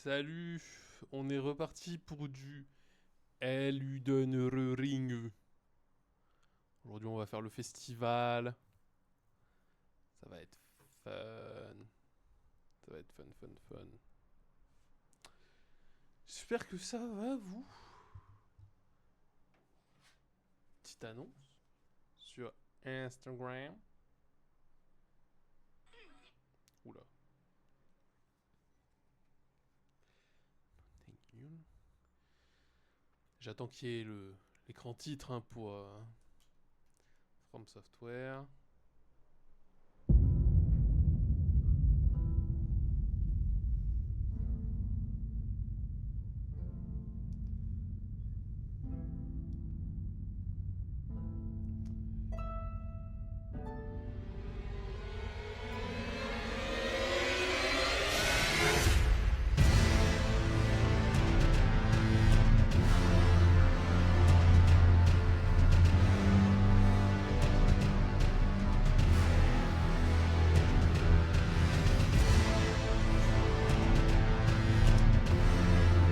Salut, on est reparti pour du Elden Ring. Aujourd'hui on va faire le festival. Ça va être fun. Ça va être fun. J'espère que ça va vous. Petite annonce sur Instagram. Oula. Thank you. J'attends qu'il y ait l'écran titre pour From Software.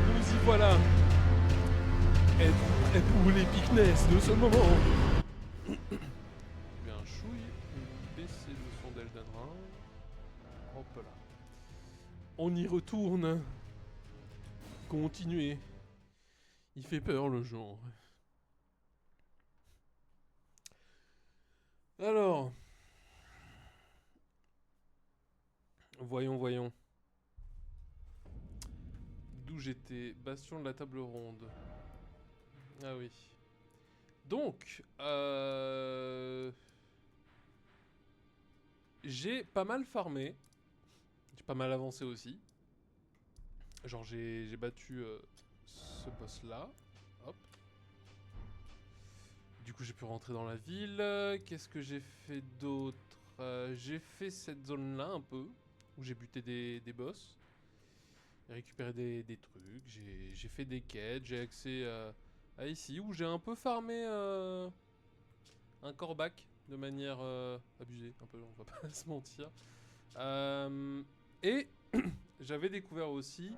Nous y voilà. Êtes-vous prêts pour l'épicness de ce moment? Je vais un chouille baisser le son d'Elden Ring. Hop là. On y retourne. Continuez. Il fait peur le genre. Alors. Voyons. D'où j'étais. Bastion de la table ronde. Ah oui. Donc, j'ai pas mal farmé. J'ai pas mal avancé aussi. Genre j'ai battu ce boss là. Hop. Du coup j'ai pu rentrer dans la ville. Qu'est-ce que j'ai fait d'autre? J'ai fait cette zone là un peu. Où j'ai buté des boss. Récupéré des trucs. J'ai fait des quêtes. J'ai accès à ici où j'ai un peu farmé un corbac de manière abusée. Un peu, on va pas se mentir. Et j'avais découvert aussi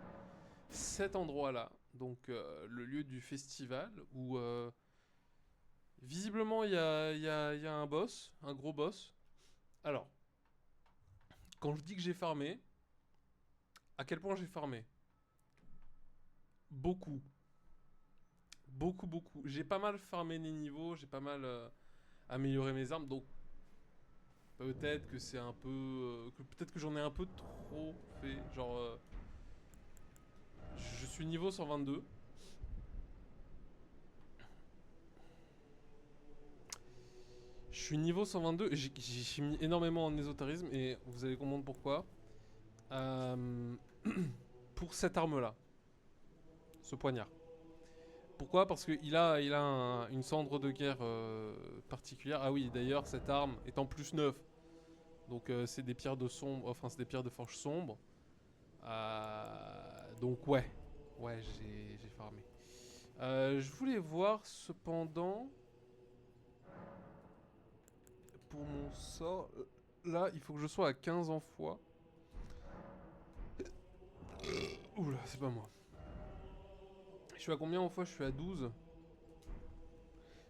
cet endroit-là, donc le lieu du festival, où visiblement il y a un boss, un gros boss. Alors, quand je dis que j'ai farmé, à quel point j'ai farmé? Beaucoup. Beaucoup. J'ai pas mal farmé les niveaux, j'ai pas mal amélioré mes armes, donc peut-être que c'est un peu... peut-être que j'en ai un peu trop fait, genre... je suis niveau 122. Je suis niveau 122, j'ai mis énormément en ésotérisme et vous allez comprendre pourquoi. Euh, pour cette arme-là, ce poignard. Pourquoi? Parce qu'il a une cendre de guerre particulière. Ah oui, d'ailleurs, cette arme est en plus 9. Donc c'est des pierres de sombre, enfin c'est des pierres de forge sombre. Donc ouais, j'ai farmé. Je voulais voir cependant pour mon sort. Là, il faut que je sois à 15 en foi. Oula, c'est pas moi. Je suis à combien en fois? Je suis à 12.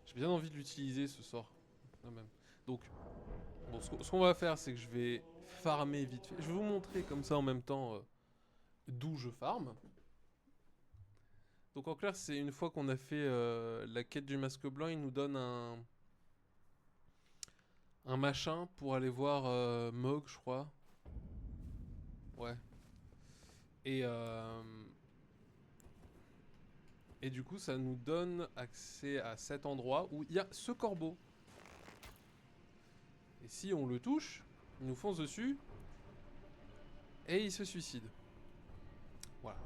J'ai bien envie de l'utiliser ce sort. Quand même. Donc, bon, ce qu'on va faire, c'est que je vais farmer vite fait. Je vais vous montrer comme ça en même temps d'où je farme. Donc en clair, c'est une fois qu'on a fait la quête du masque blanc, il nous donne un machin pour aller voir Mog, je crois. Ouais. Et, euh, et du coup, ça nous donne accès à cet endroit où il y a ce corbeau. Et si on le touche, il nous fonce dessus et il se suicide. Voilà.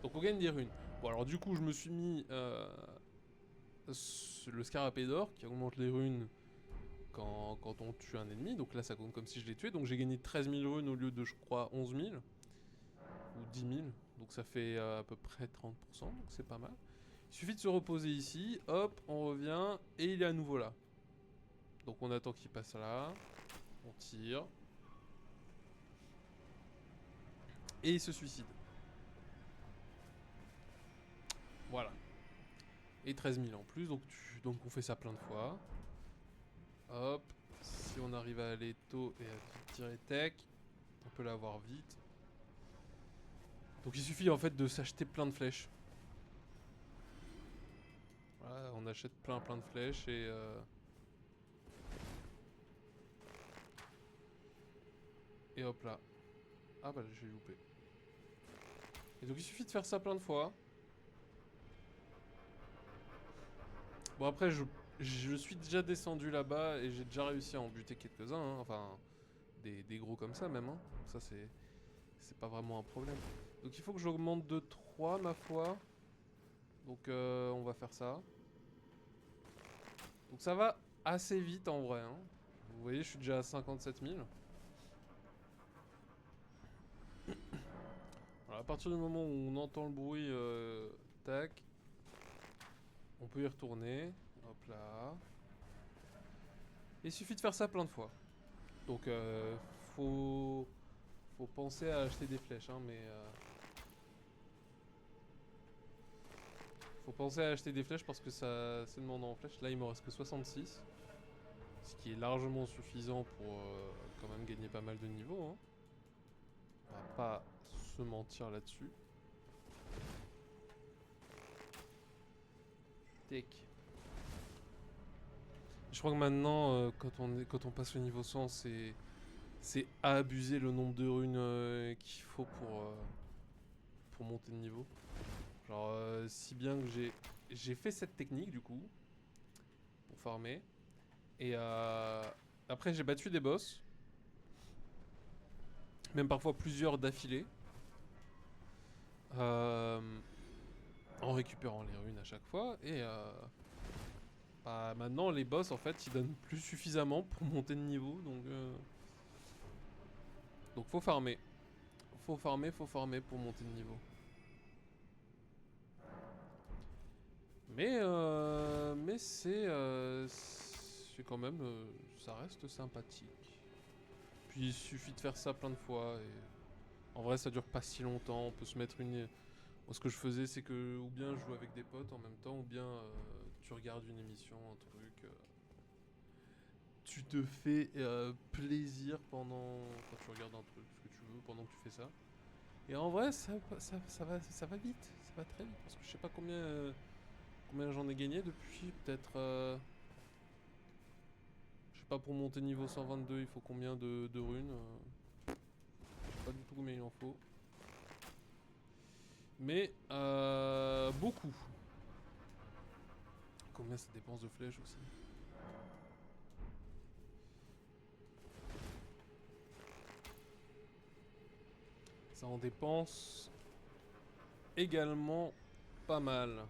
Donc on gagne des runes. Bon alors du coup je me suis mis le scarabée d'or qui augmente les runes quand on tue un ennemi. Donc là ça compte comme si je l'ai tué. Donc j'ai gagné 13 000 runes au lieu de je crois 11 000. Ou 10 000. Donc ça fait à peu près 30%. Donc c'est pas mal. Il suffit de se reposer ici. Hop, on revient. Et il est à nouveau là. Donc on attend qu'il passe là. On tire. Et il se suicide. Voilà. Et 13 000 en plus, donc on fait ça plein de fois. Hop. Si on arrive à aller tôt et à vite tirer tech, on peut l'avoir vite. Donc il suffit en fait de s'acheter plein de flèches. Voilà, on achète plein de flèches et hop là. Ah bah j'ai loupé. Et donc il suffit de faire ça plein de fois. Bon après je suis déjà descendu là-bas et j'ai déjà réussi à en buter quelques-uns. Hein. Enfin des gros comme ça même. Hein. Ça c'est pas vraiment un problème. Donc il faut que j'augmente de 3 ma foi. Donc on va faire ça. Donc ça va assez vite en vrai. Hein. Vous voyez je suis déjà à 57 000. Alors, à partir du moment où on entend le bruit, tac, on peut y retourner. Hop là. Il suffit de faire ça plein de fois. Donc faut penser à acheter des flèches, hein, mais faut penser à acheter des flèches parce que ça c'est demandant en flèches. Là il me reste que 66, ce qui est largement suffisant pour quand même gagner pas mal de niveaux. Hein. On va pas se mentir là-dessus. Tech. Je crois que maintenant, quand on passe le niveau 100, c'est abuser le nombre de runes qu'il faut pour monter de niveau. Genre, si bien que j'ai fait cette technique du coup, pour farmer. Et après, j'ai battu des boss. Même parfois plusieurs d'affilée. En récupérant les runes à chaque fois. Et bah, maintenant, les boss, en fait, ils donnent plus suffisamment pour monter de niveau. Donc faut farmer. Faut farmer pour monter de niveau. Mais c'est quand même, ça reste sympathique. Puis il suffit de faire ça plein de fois et en vrai ça dure pas si longtemps. On peut se mettre une. Moi ce que je faisais c'est que ou bien je jouais avec des potes en même temps ou bien tu regardes une émission, un truc. Tu te fais plaisir quand tu regardes un truc, ce que tu veux pendant que tu fais ça. Et en vrai ça va vite, ça va très vite parce que je sais pas combien j'en ai gagné depuis peut-être. Je sais pas, pour monter niveau 122, il faut combien de runes Je sais pas du tout combien il en faut. Mais beaucoup. Combien ça dépense de flèches aussi. Ça en dépense également pas mal.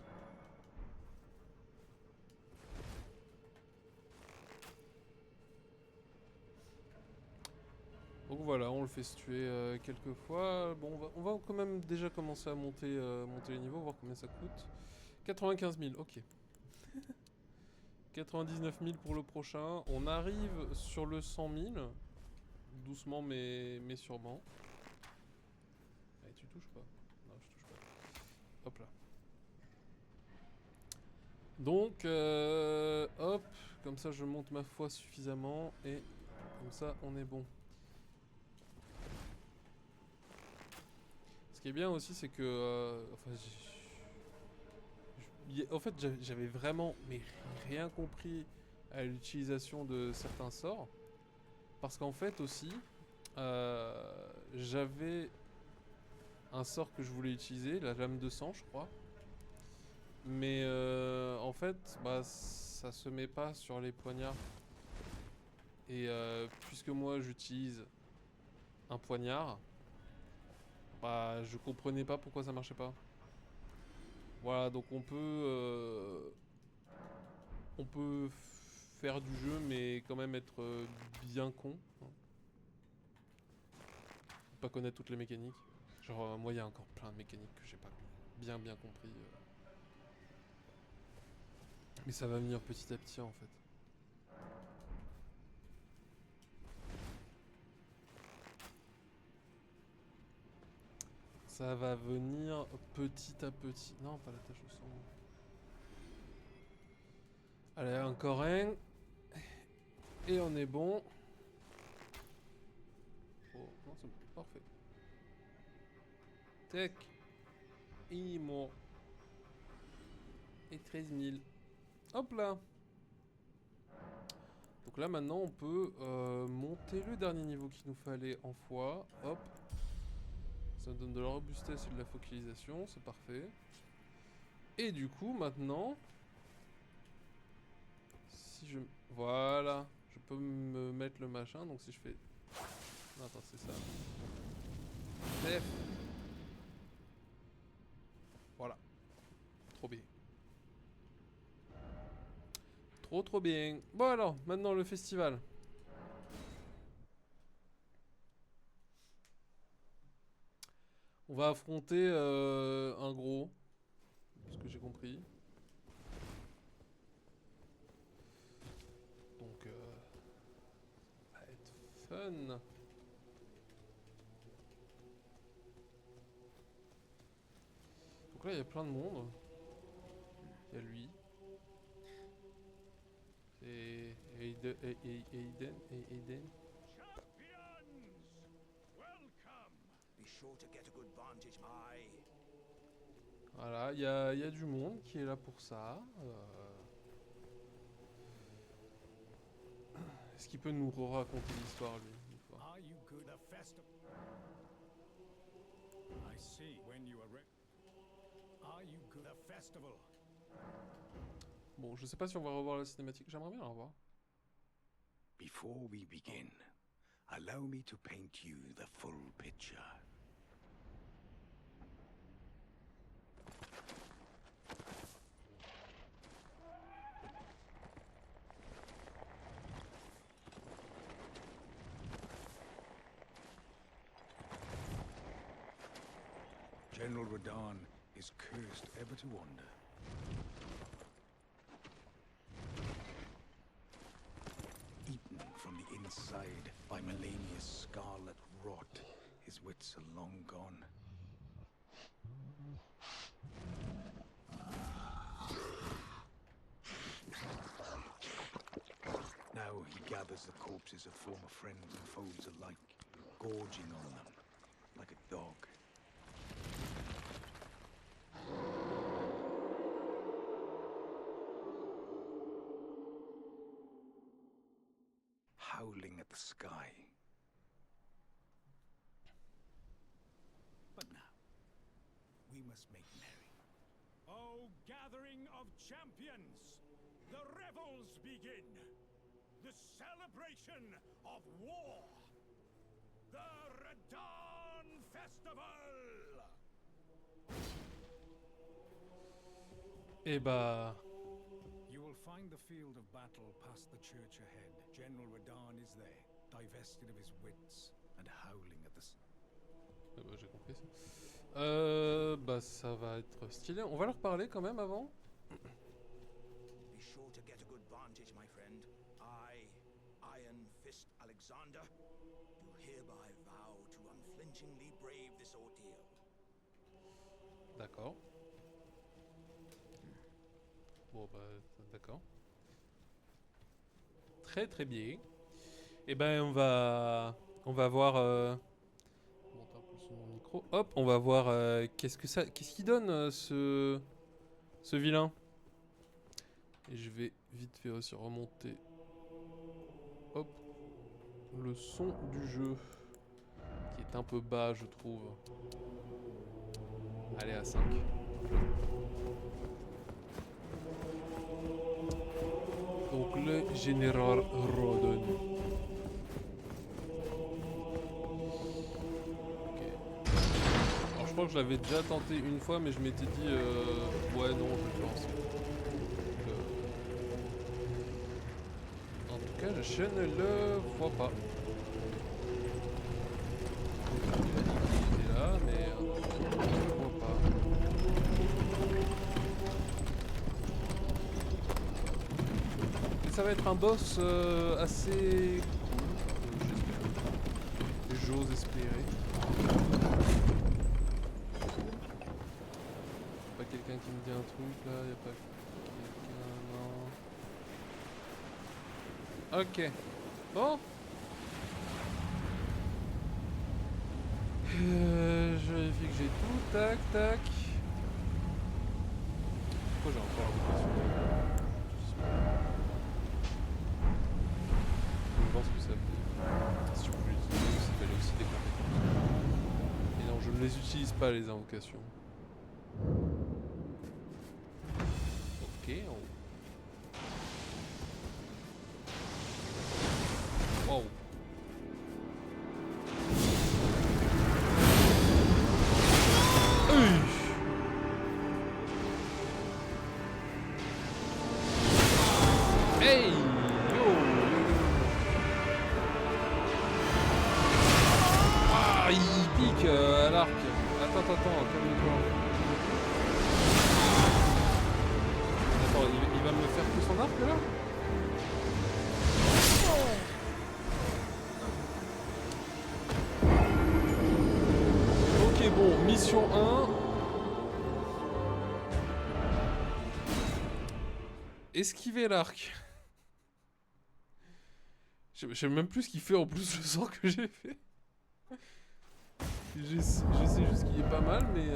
Donc voilà, on le fait se tuer quelques fois. Bon, on va quand même déjà commencer à monter les niveaux, voir combien ça coûte. 95 000, ok. 99 000 pour le prochain. On arrive sur le 100 000. Doucement mais sûrement. Allez, tu touches pas? Non, je touche pas. Hop là. Donc, hop, comme ça je monte ma foi suffisamment et comme ça on est bon. Ce qui est bien aussi, c'est que, en fait, j'avais vraiment mais rien compris à l'utilisation de certains sorts, parce qu'en fait aussi, j'avais un sort que je voulais utiliser, la lame de sang, je crois. Mais en fait, bah, ça se met pas sur les poignards. Et puisque moi j'utilise un poignard, bah je comprenais pas pourquoi ça marchait pas. Voilà, donc on peut faire du jeu, mais quand même être bien con. Hein. Pas connaître toutes les mécaniques. Genre moi il y a encore plein de mécaniques que j'ai pas bien compris. Mais ça va venir petit à petit en fait. Ça va venir petit à petit. Non, pas la tâche au sang. Allez, encore un. Et on est bon. Oh, non, c'est bon. Parfait. Tech. Imo. Et 13 000. Hop là. Donc là, maintenant, on peut monter le dernier niveau qu'il nous fallait en fois. Hop. Ça me donne de la robustesse et de la focalisation. C'est parfait. Et du coup, maintenant... Si je... Voilà. Je peux me mettre le machin. Donc si je fais... Non, attends, c'est ça. Def. Voilà. Trop bien. Trop bien. Bon alors, maintenant le festival. On va affronter un gros. Ce que j'ai compris. Donc, ça va être fun. Donc là, il y a plein de monde. Il y a lui. C'est Aiden. Voilà, il y a du monde qui est là pour ça. Est-ce qu'il peut nous raconter l'histoire, lui, une fois? Bon, je sais pas si on va revoir la cinématique. J'aimerais bien la revoir. Before we begin, allow me to paint you the full picture. General Radahn is cursed ever to wander. Eaten from the inside by Melania's scarlet rot, his wits are long gone. Now he gathers the corpses of former friends and foes alike, gorging on them like a dog. Howling at the sky. But now, we must make merry. O gathering of champions, the revels begin. The celebration of war. The Radahn Festival. Eh bah... You will find the field of battle past the church ahead. General Radahn is there, divested of his wits and howling at the sun. Bah, j'ai compris ça. Bah ça va être stylé. On va leur parler quand même avant. Be sure to get a good vantage, my friend. I, Iron Fist Alexander, do hereby vow to unflinchingly brave this ordeal. D'accord. Bon bah d'accord. Très bien. Et ben on va voir monter un peu sur mon micro. Hop, on va voir qu'est-ce qu'il donne ce vilain. Et je vais vite fait aussi remonter hop le son du jeu qui est un peu bas je trouve. Allez à 5. Donc le général Rodon. Ok. Alors je crois que je l'avais déjà tenté une fois mais je m'étais dit ouais non je vais le lancer. En tout cas je ne le vois pas. Il est là mais je ne le vois pas. Ça va être un boss assez cool, j'espère. J'ose espérer. pas quelqu'un qui me dit un truc là, y a pas quelqu'un, non. Ok. Bon. Je vérifie que j'ai tout, tac, tac. Pourquoi j'ai encore je pense que ça fait... Si je voulais l'utiliser, ça fallait aussi des compétences. Et non, je ne les utilise pas les invocations. Ok, wow. Hey, yo. Ah, il pique à l'arc. Attends, calme-toi. Attends, il va me faire tout son arc là? Ok, bon, mission 1. Esquiver l'arc. Je sais même plus ce qu'il fait en plus le sort que j'ai fait. Je sais juste qu'il est pas mal, mais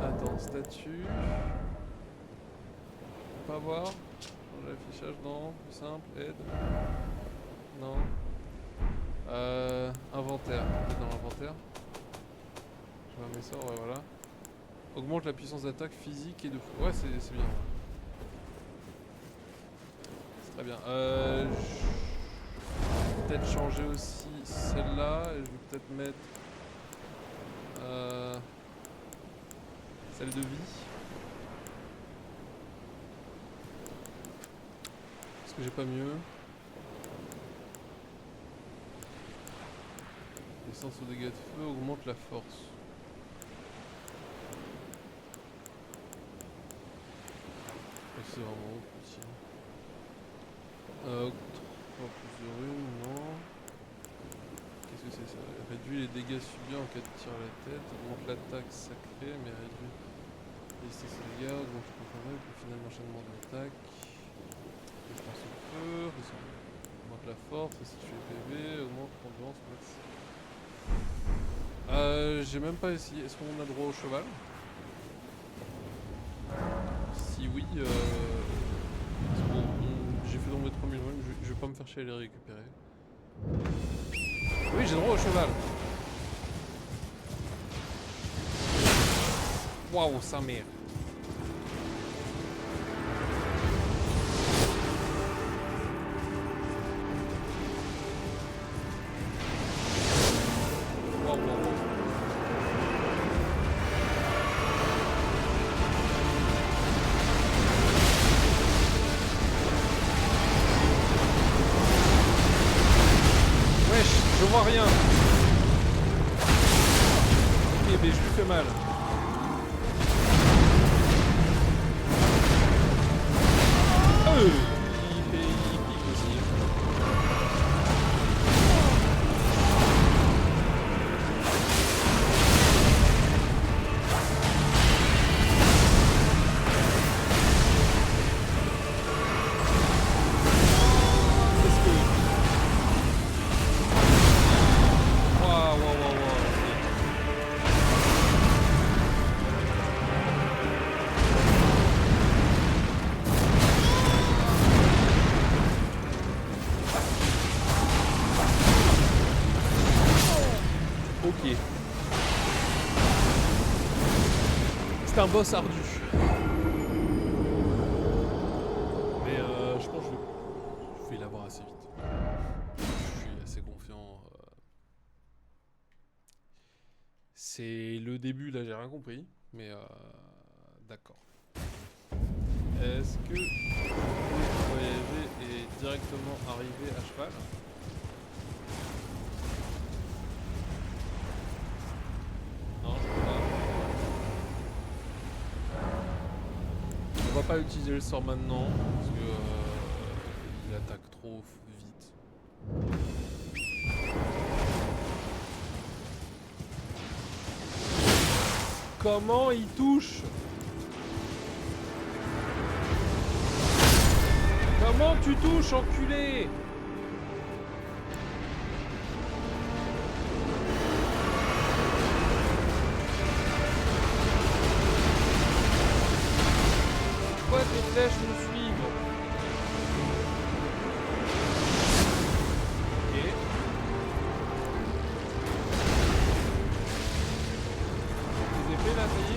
attends, statut. Pas voir. Dans l'affichage, non. Plus simple, aide. Non. Inventaire. Dans l'inventaire. Je vais mes sorts, ouais, voilà. Augmente la puissance d'attaque physique et de fou. Ouais, c'est bien. Ouais. C'est très bien. Je vais peut-être changer aussi celle-là. Et je vais peut-être mettre celle de vie. Parce que j'ai pas mieux. L'essence au dégâts de feu augmente la force. C'est vraiment utile. 3 plus de runes, non. Qu'est-ce que c'est ça? Réduit les dégâts subis en cas de tir à la tête, augmente l'attaque sacrée, mais réduit les distance aux dégâts, augmente le contrôle, puis finalement l'enchaînement d'attaque. Défense au feu, augmente la force, restitue les PV, augmente l'endurance, max. J'ai même pas essayé. Est-ce qu'on a droit au cheval? Si oui, j'ai fait tomber 3000 runes, je vais pas me faire chier à les récupérer. Oui, j'ai droit au cheval. Waouh, sa mère. Waouh, waouh, waouh. Je vois rien. Ok, mais je lui fais mal. Il pique aussi. Ok. C'est un boss ardu. Mais je pense que je vais l'avoir assez vite. Je suis assez confiant. C'est le début, là j'ai rien compris. Mais d'accord. Est-ce que je peux voyager et directement arriver à cheval? Non, je peux pas. On va pas utiliser le sort maintenant parce que il attaque trop vite. Comment il touche? Comment tu touches, enculé? Pourquoi tes flèches me suivent? Ok. Les effets là, ça y est?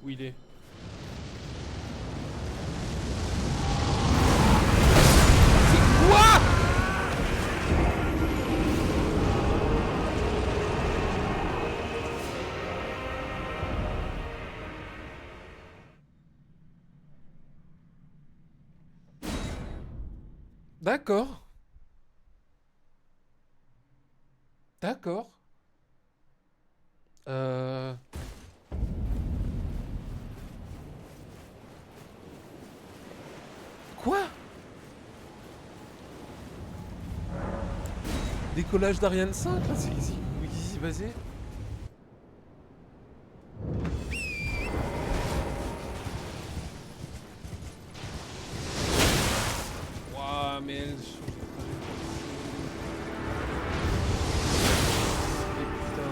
Où il est? C'est quoi? D'accord. D'accord. Quoi? Décollage d'Ariane 5 là, c'est qu'est-ce qui s'est passé? Ouah, mais elle change de trajectoire. Mais putain.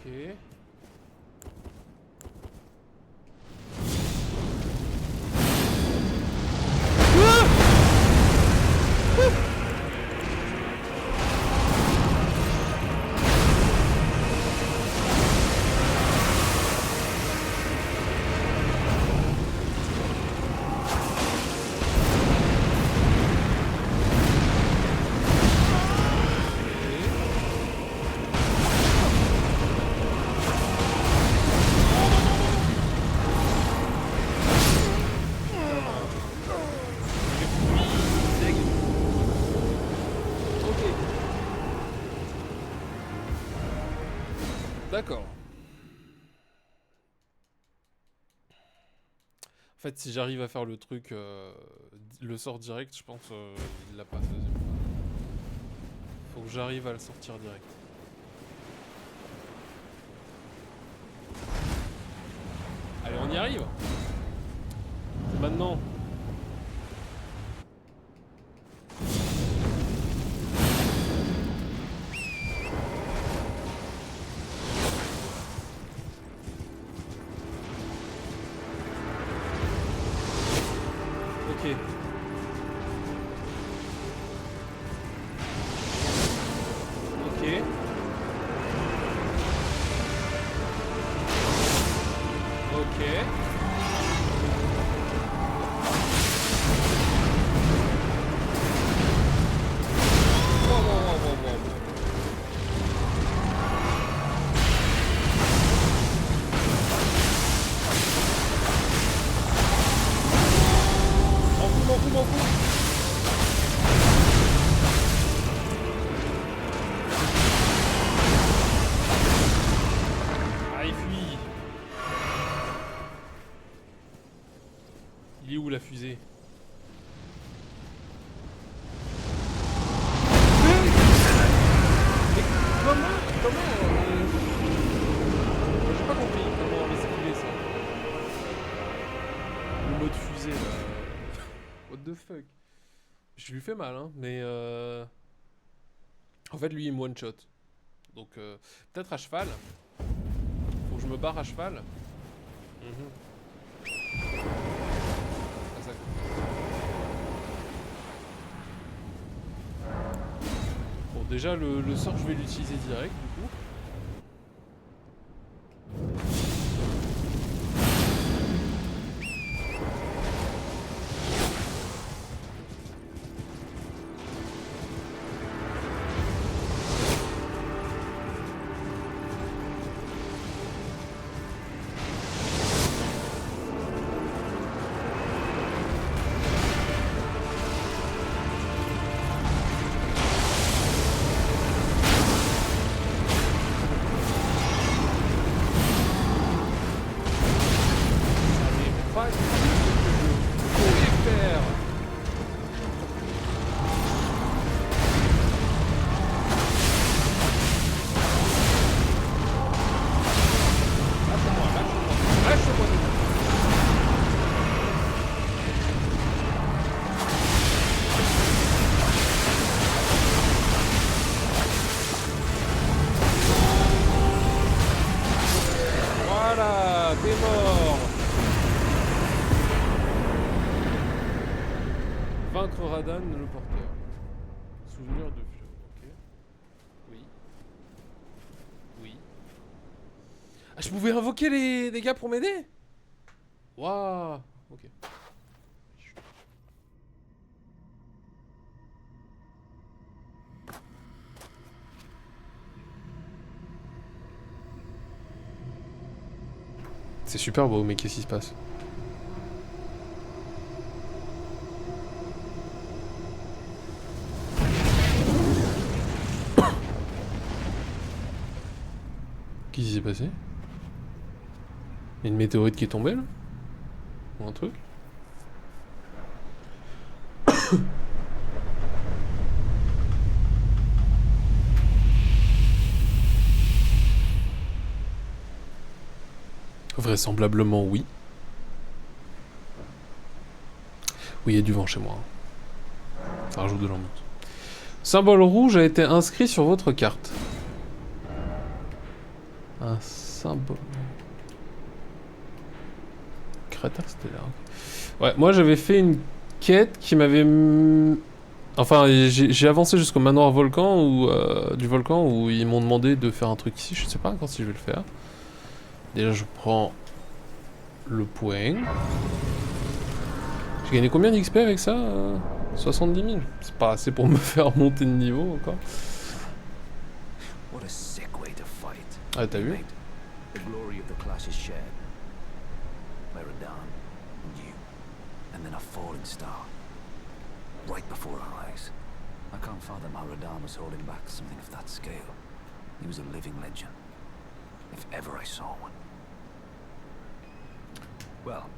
Ok. D'accord. En fait, si j'arrive à faire le truc, le sort direct, je pense il l'a pas ce deuxième fois. Faut que j'arrive à le sortir direct. Allez, on y arrive. Maintenant. Ok. Ok. Ok. Wow, wow, wow, wow, wow. M'en fous, m'en fous. Ah, il fuit. Il est où la fusée? the fuck? Je lui fais mal, hein, mais en fait, lui, il me one-shot. Donc, peut-être à cheval. Faut que je me barre à cheval. Ah, ça... Bon, déjà, le sort, je vais l'utiliser direct, du coup. Radan, le porteur. Souvenir de vieux. Ok. Oui. Oui. Ah, je pouvais invoquer les gars pour m'aider? Waouh. Ok. C'est super beau, mais qu'est-ce qui se passe? Qu'est-ce qui s'est passé? Il y a une météorite qui est tombée là? Ou un truc? Vraisemblablement oui. Oui, il y a du vent chez moi. Ça rajoute de l'ambiance. Symbole rouge a été inscrit sur votre carte. Un symbole. Cratère stellaire. Ouais, moi j'avais fait une quête qui m'avait... Enfin, j'ai avancé jusqu'au manoir volcan ou du volcan où ils m'ont demandé de faire un truc ici. Je sais pas encore si je vais le faire. Déjà, je prends le point. J'ai gagné combien d'XP avec ça 70 000. C'est pas assez pour me faire monter de niveau encore. Ah, t'as vu? The glory of the clash is shared. Meridan, and you, and then a falling star. Right before our eyes. I can't fathom how Radahn was holding back something of that scale. He was a living legend. If ever I saw one. Well,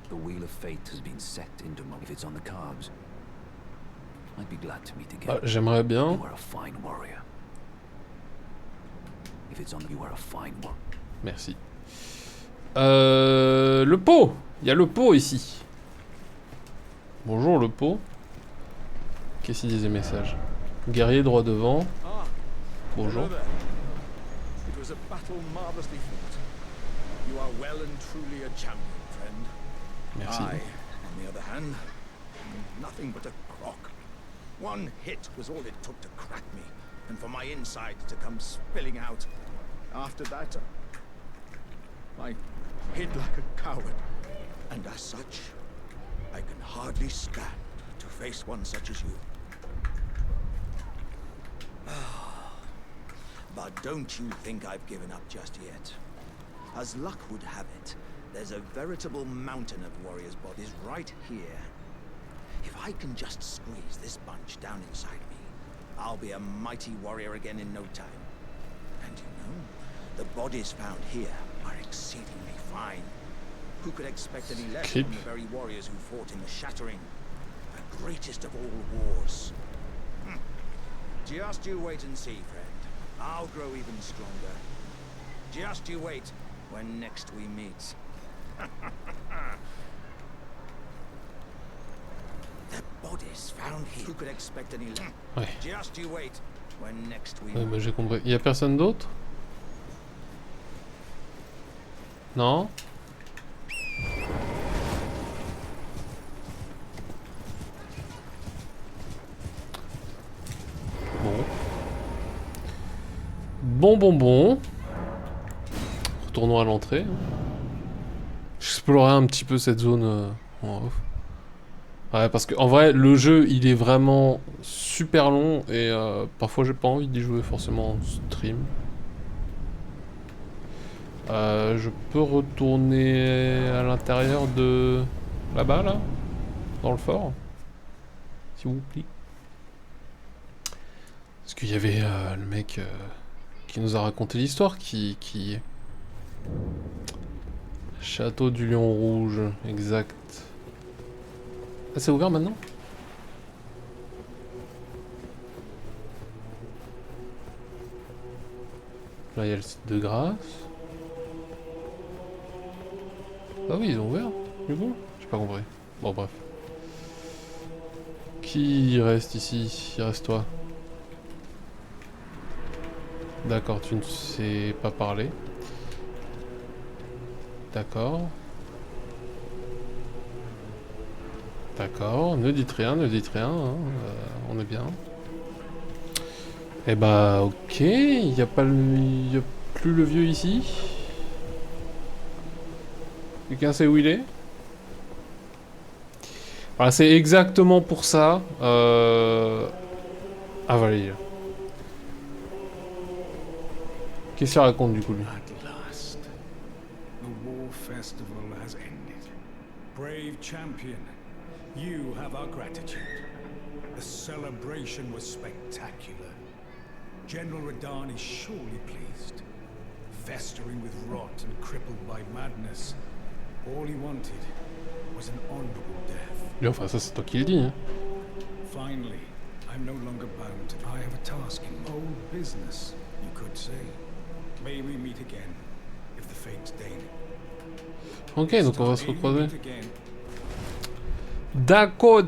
the wheel of fate has been set into motion. If it's on the cards, I'd be glad to meet again. J'aimerais bien. You are a fine warrior. If it's on, you are a fine warrior. Merci. Le pot. Il y a le pot ici. Bonjour le pot. Qu'est-ce qu'il disait message? Guerrier droit devant. Bonjour. It was a battle marvelously fought. You are well and truly a champion, friend. Merci. I, on the other hand, nothing but a crock. One hit was all it took to crack me, and for my inside to come spilling out. After that, I hid like a coward, and as such, I can hardly stand to face one such as you. But don't you think I've given up just yet. As luck would have it, there's a veritable mountain of warriors' bodies right here. If I can just squeeze this bunch down inside me, I'll be a mighty warrior again in no time. And you know, the bodies found here are exceedingly fine. Who could expect any less from the very warriors who fought in the Shattering? The greatest of all wars. Just you wait and see, friend. I'll grow even stronger. Just you wait when next we meet. is found here. Who could expect any less? Ouais. Just you wait. When next we... Ouais, bah, j'ai compris. Y a personne d'autre? Non? Bon. Retournons à l'entrée. J'explorerai un petit peu cette zone en off. Ouais, parce qu'en vrai, le jeu, il est vraiment super long et parfois j'ai pas envie d'y jouer forcément en stream. Je peux retourner à l'intérieur de... là-bas, là? Dans le fort? S'il vous plaît. Parce qu'il y avait le mec qui nous a raconté l'histoire qui... Château du Lion Rouge, exact. Ah, c'est ouvert maintenant? Là, il y a le site de grâce. Ah oui, ils ont ouvert, du coup? J'ai pas compris. Bon, bref. Qui reste ici? Il reste toi. D'accord, tu ne sais pas parler. D'accord. D'accord, ne dites rien, hein, on est bien. Eh bah, ok, il n'y a pas y a plus le vieux ici. Quelqu'un sait où il est? Voilà, c'est exactement pour ça. Ah voilà, il est là. Qu'est-ce qu'il raconte du coup lui? At last, the war festival has ended. Brave champion, you have our gratitude. The celebration was spectacular. General Radahn is surely pleased. Festering with rot and crippled by madness, all he wanted was an honorable death. Lui, enfin ça c'est toi qui le dis, hein. Finally, I'm no longer bound to... I have a task in old business, you could say. May we meet again, if the fates deign. Ok, donc on va se recroiser. D'accord.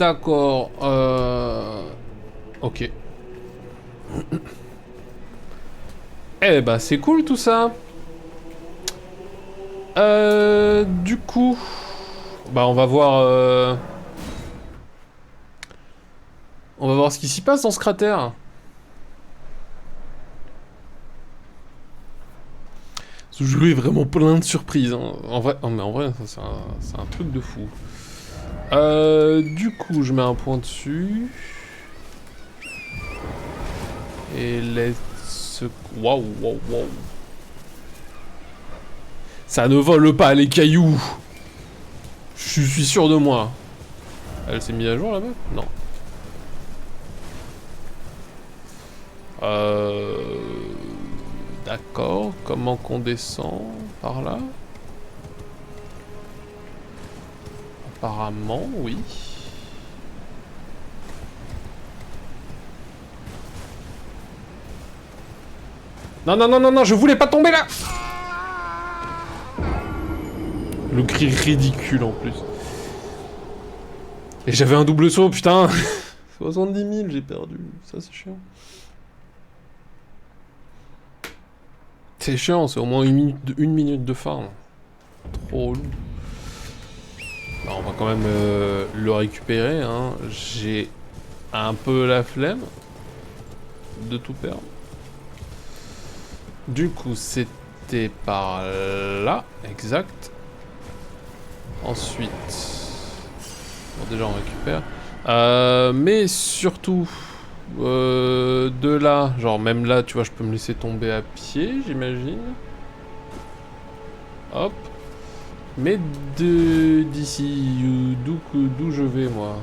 Ok. Eh bah c'est cool tout ça. Du coup... Bah on va voir... On va voir ce qui s'y passe dans ce cratère. Ce jeu est vraiment plein de surprises. Hein. En vrai, oh, mais en vrai, c'est un truc de fou. Du coup, je mets un point dessus. Et let's... Waouh. Ça ne vole pas les cailloux. Je suis sûr de moi. Elle s'est mise à jour là-bas? Non. D'accord. Comment qu'on descend par là? Apparemment, oui. Non, je voulais pas tomber là! Le cri ridicule en plus. Et j'avais un double saut, putain! 70 000, j'ai perdu. Ça, c'est chiant. C'est chiant, c'est au moins une minute de farm. Trop relou. Bah, on va quand même le récupérer, hein. J'ai un peu la flemme de tout perdre. Du coup, c'était par là, exact. Ensuite... Bon, déjà, on récupère. Mais surtout... de là, genre même là, tu vois, je peux me laisser tomber à pied, j'imagine. Hop. Mais d'ici, d'où je vais, moi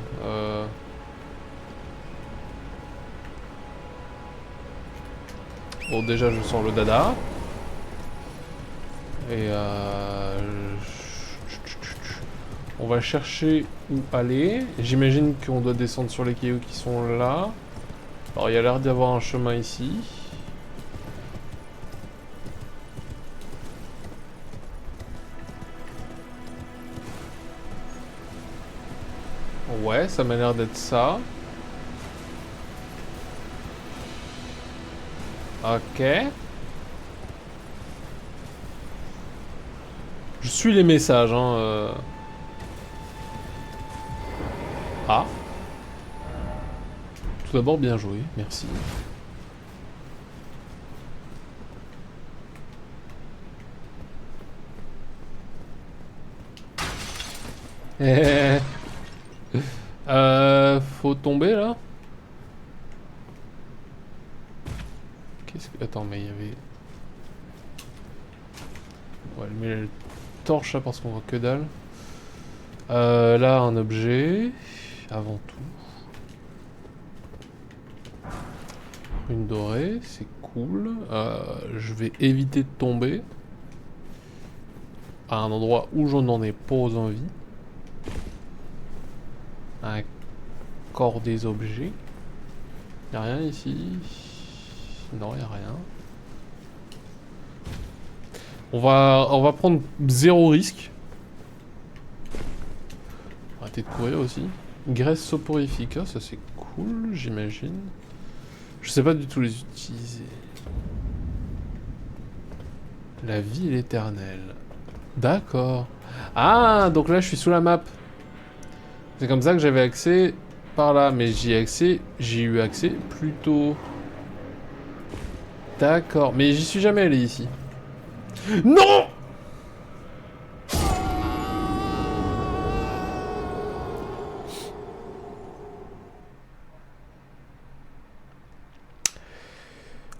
Bon, déjà, je sors le dada. Et on va chercher où aller. J'imagine qu'on doit descendre sur les cailloux qui sont là. Alors, il y a l'air d'y avoir un chemin ici. Ouais, ça m'a l'air d'être ça. Ok. Je suis les messages, hein. Ah. Tout d'abord, bien joué, merci. Faut tomber là. Qu'est-ce que... Attends, mais il y avait... On va allumer la torche là parce qu'on voit que dalle. Là, un objet. Avant tout. Une dorée, c'est cool. Je vais éviter de tomber. À un endroit où je n'en ai pas envie. Encore des objets. Y'a rien ici. Non, y'a rien. On va prendre 0 risque. Arrêtez de courir aussi. Graisse soporifique, ça c'est cool, j'imagine. Je sais pas du tout les utiliser. La vie est éternelle. D'accord. Ah, donc là je suis sous la map. C'est comme ça que j'avais accès par là, mais j'ai eu accès plus tôt. D'accord, mais j'y suis jamais allé ici. Non!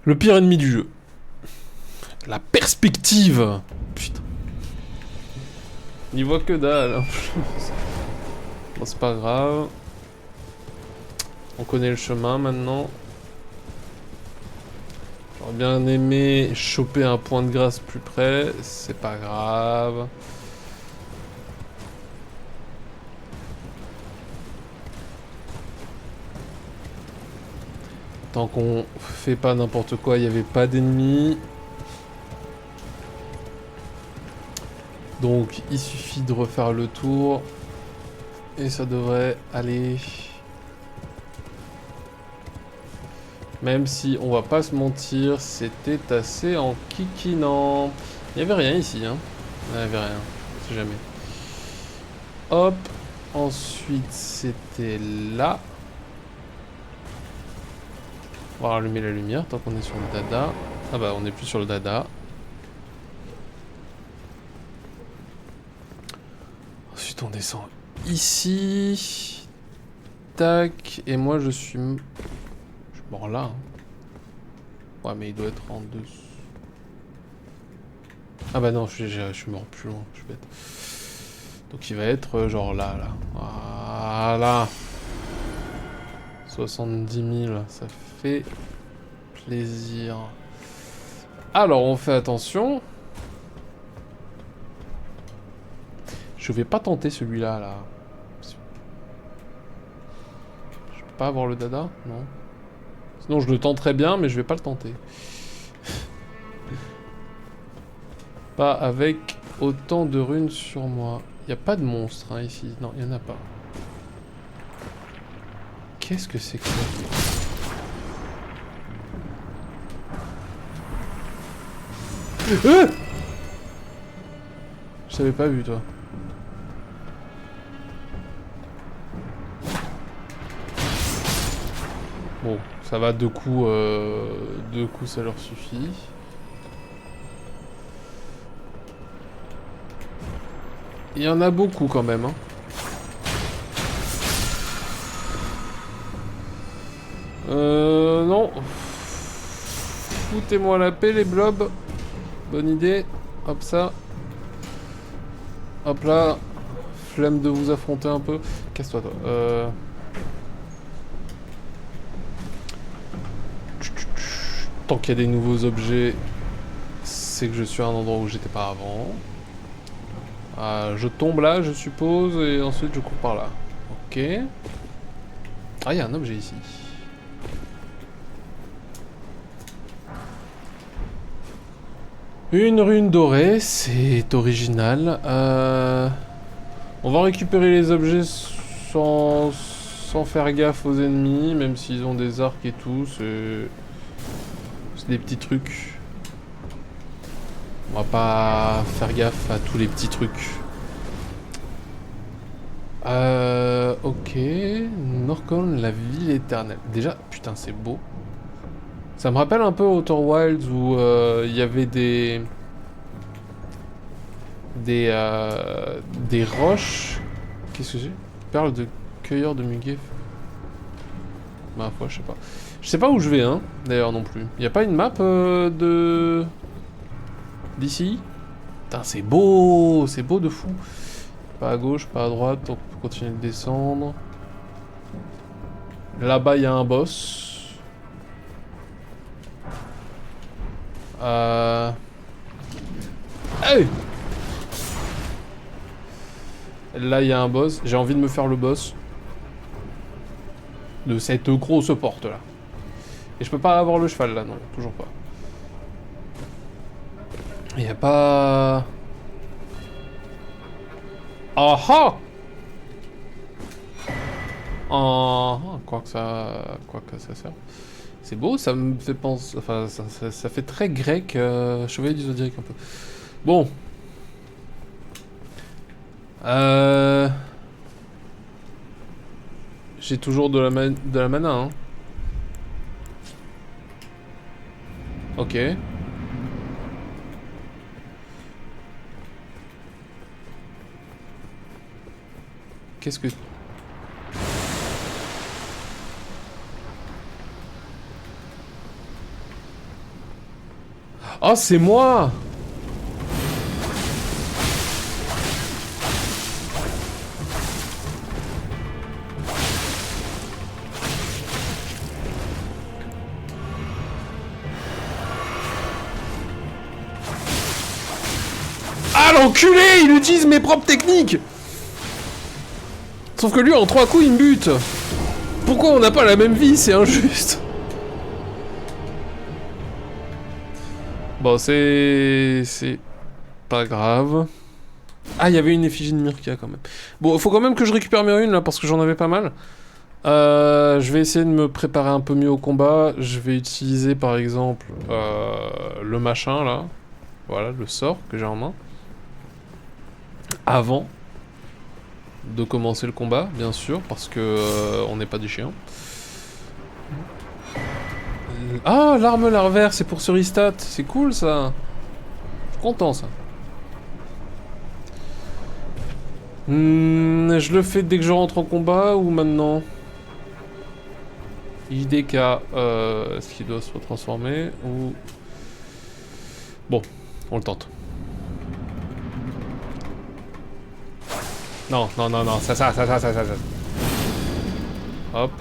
Le pire ennemi du jeu. La perspective. Putain. Il voit que dalle. Bon, c'est pas grave. On connaît le chemin maintenant. J'aurais bien aimé choper un point de grâce plus près. C'est pas grave. Tant qu'on fait pas n'importe quoi, il n'y avait pas d'ennemis. Donc il suffit de refaire le tour. Et ça devrait aller. Même si on va pas se mentir, c'était assez enquiquinant. Il n'y avait rien ici, hein. Il n'y avait rien, on sait jamais. Hop. Ensuite, c'était là. On va rallumer la lumière tant qu'on est sur le dada. Ah bah on n'est plus sur le dada. Ensuite on descend ici. Tac. Et moi je suis mort là. Hein. Ouais mais il doit être en dessous. Ah bah non je suis mort plus loin. Je suis bête. Donc il va être genre là. Voilà. 70 000, ça fait plaisir. Alors, on fait attention. Je vais pas tenter celui-là, là. Je peux pas avoir le dada? Non. Sinon, je le tenterais bien, mais je vais pas le tenter. Pas avec autant de runes sur moi. Il n'y a pas de monstre, hein, ici. Non, il n'y en a pas. Qu'est-ce que c'est que ça? Je t'avais pas vu, toi. Bon, ça va, 2 coups, 2 coups ça leur suffit. Il y en a beaucoup quand même, hein. Non. Foutez-moi la paix, les blobs. Bonne idée. Hop, ça. Hop là. Flemme de vous affronter un peu. Casse-toi, toi. Tant qu'il y a des nouveaux objets, c'est que je suis à un endroit où j'étais pas avant. Je tombe là, je suppose, et ensuite je cours par là. Ok. Ah, il y a un objet ici. Une rune dorée, c'est original. On va récupérer les objets sans faire gaffe aux ennemis, même s'ils ont des arcs et tout. C'est C'est des petits trucs. On va pas faire gaffe à tous les petits trucs. Ok. Norcon, la ville éternelle. Déjà, putain, c'est beau. Ça me rappelle un peu Outer Wilds où il y avait des roches. Qu'est-ce que j'ai? Perles de cueilleur de muguet. Ma foi, je sais pas. Je sais pas où je vais, hein, d'ailleurs, non plus. Y a pas une map d'ici? Putain, c'est beau de fou. Pas à gauche, pas à droite, donc on peut continuer de descendre. Là-bas, il y a un boss. Hey! Là, il y a un boss. J'ai envie de me faire le boss. De cette grosse porte-là. Et je peux pas avoir le cheval, là, non. Toujours pas. Il y a pas... Ah ah! Quoi que ça sert. C'est beau, ça me fait penser... Enfin, ça fait très grec, chevalier du Zodiac un peu. Bon. J'ai toujours de la mana, hein. Ok. Qu'est-ce que... Oh, c'est moi! Ah, l'enculé! Il utilise mes propres techniques! Sauf que lui, en 3 coups, il me bute! Pourquoi on n'a pas la même vie? C'est injuste! Bon, c'est pas grave. Ah, il y avait une effigie de Myrka quand même. Bon, faut quand même que je récupère mes runes là parce que j'en avais pas mal. Je vais essayer de me préparer un peu mieux au combat. Je vais utiliser par exemple le machin là. Voilà, le sort que j'ai en main. Avant de commencer le combat, bien sûr, parce que on n'est pas des chiens. Ah, l'arme larvaire, c'est pour ce restat. C'est cool, ça. Je suis content, ça. Je le fais dès que je rentre en combat ou maintenant? IDK, est-ce qu'il doit se retransformer ou... Bon, on le tente. Non, non, non, non, ça. Hop.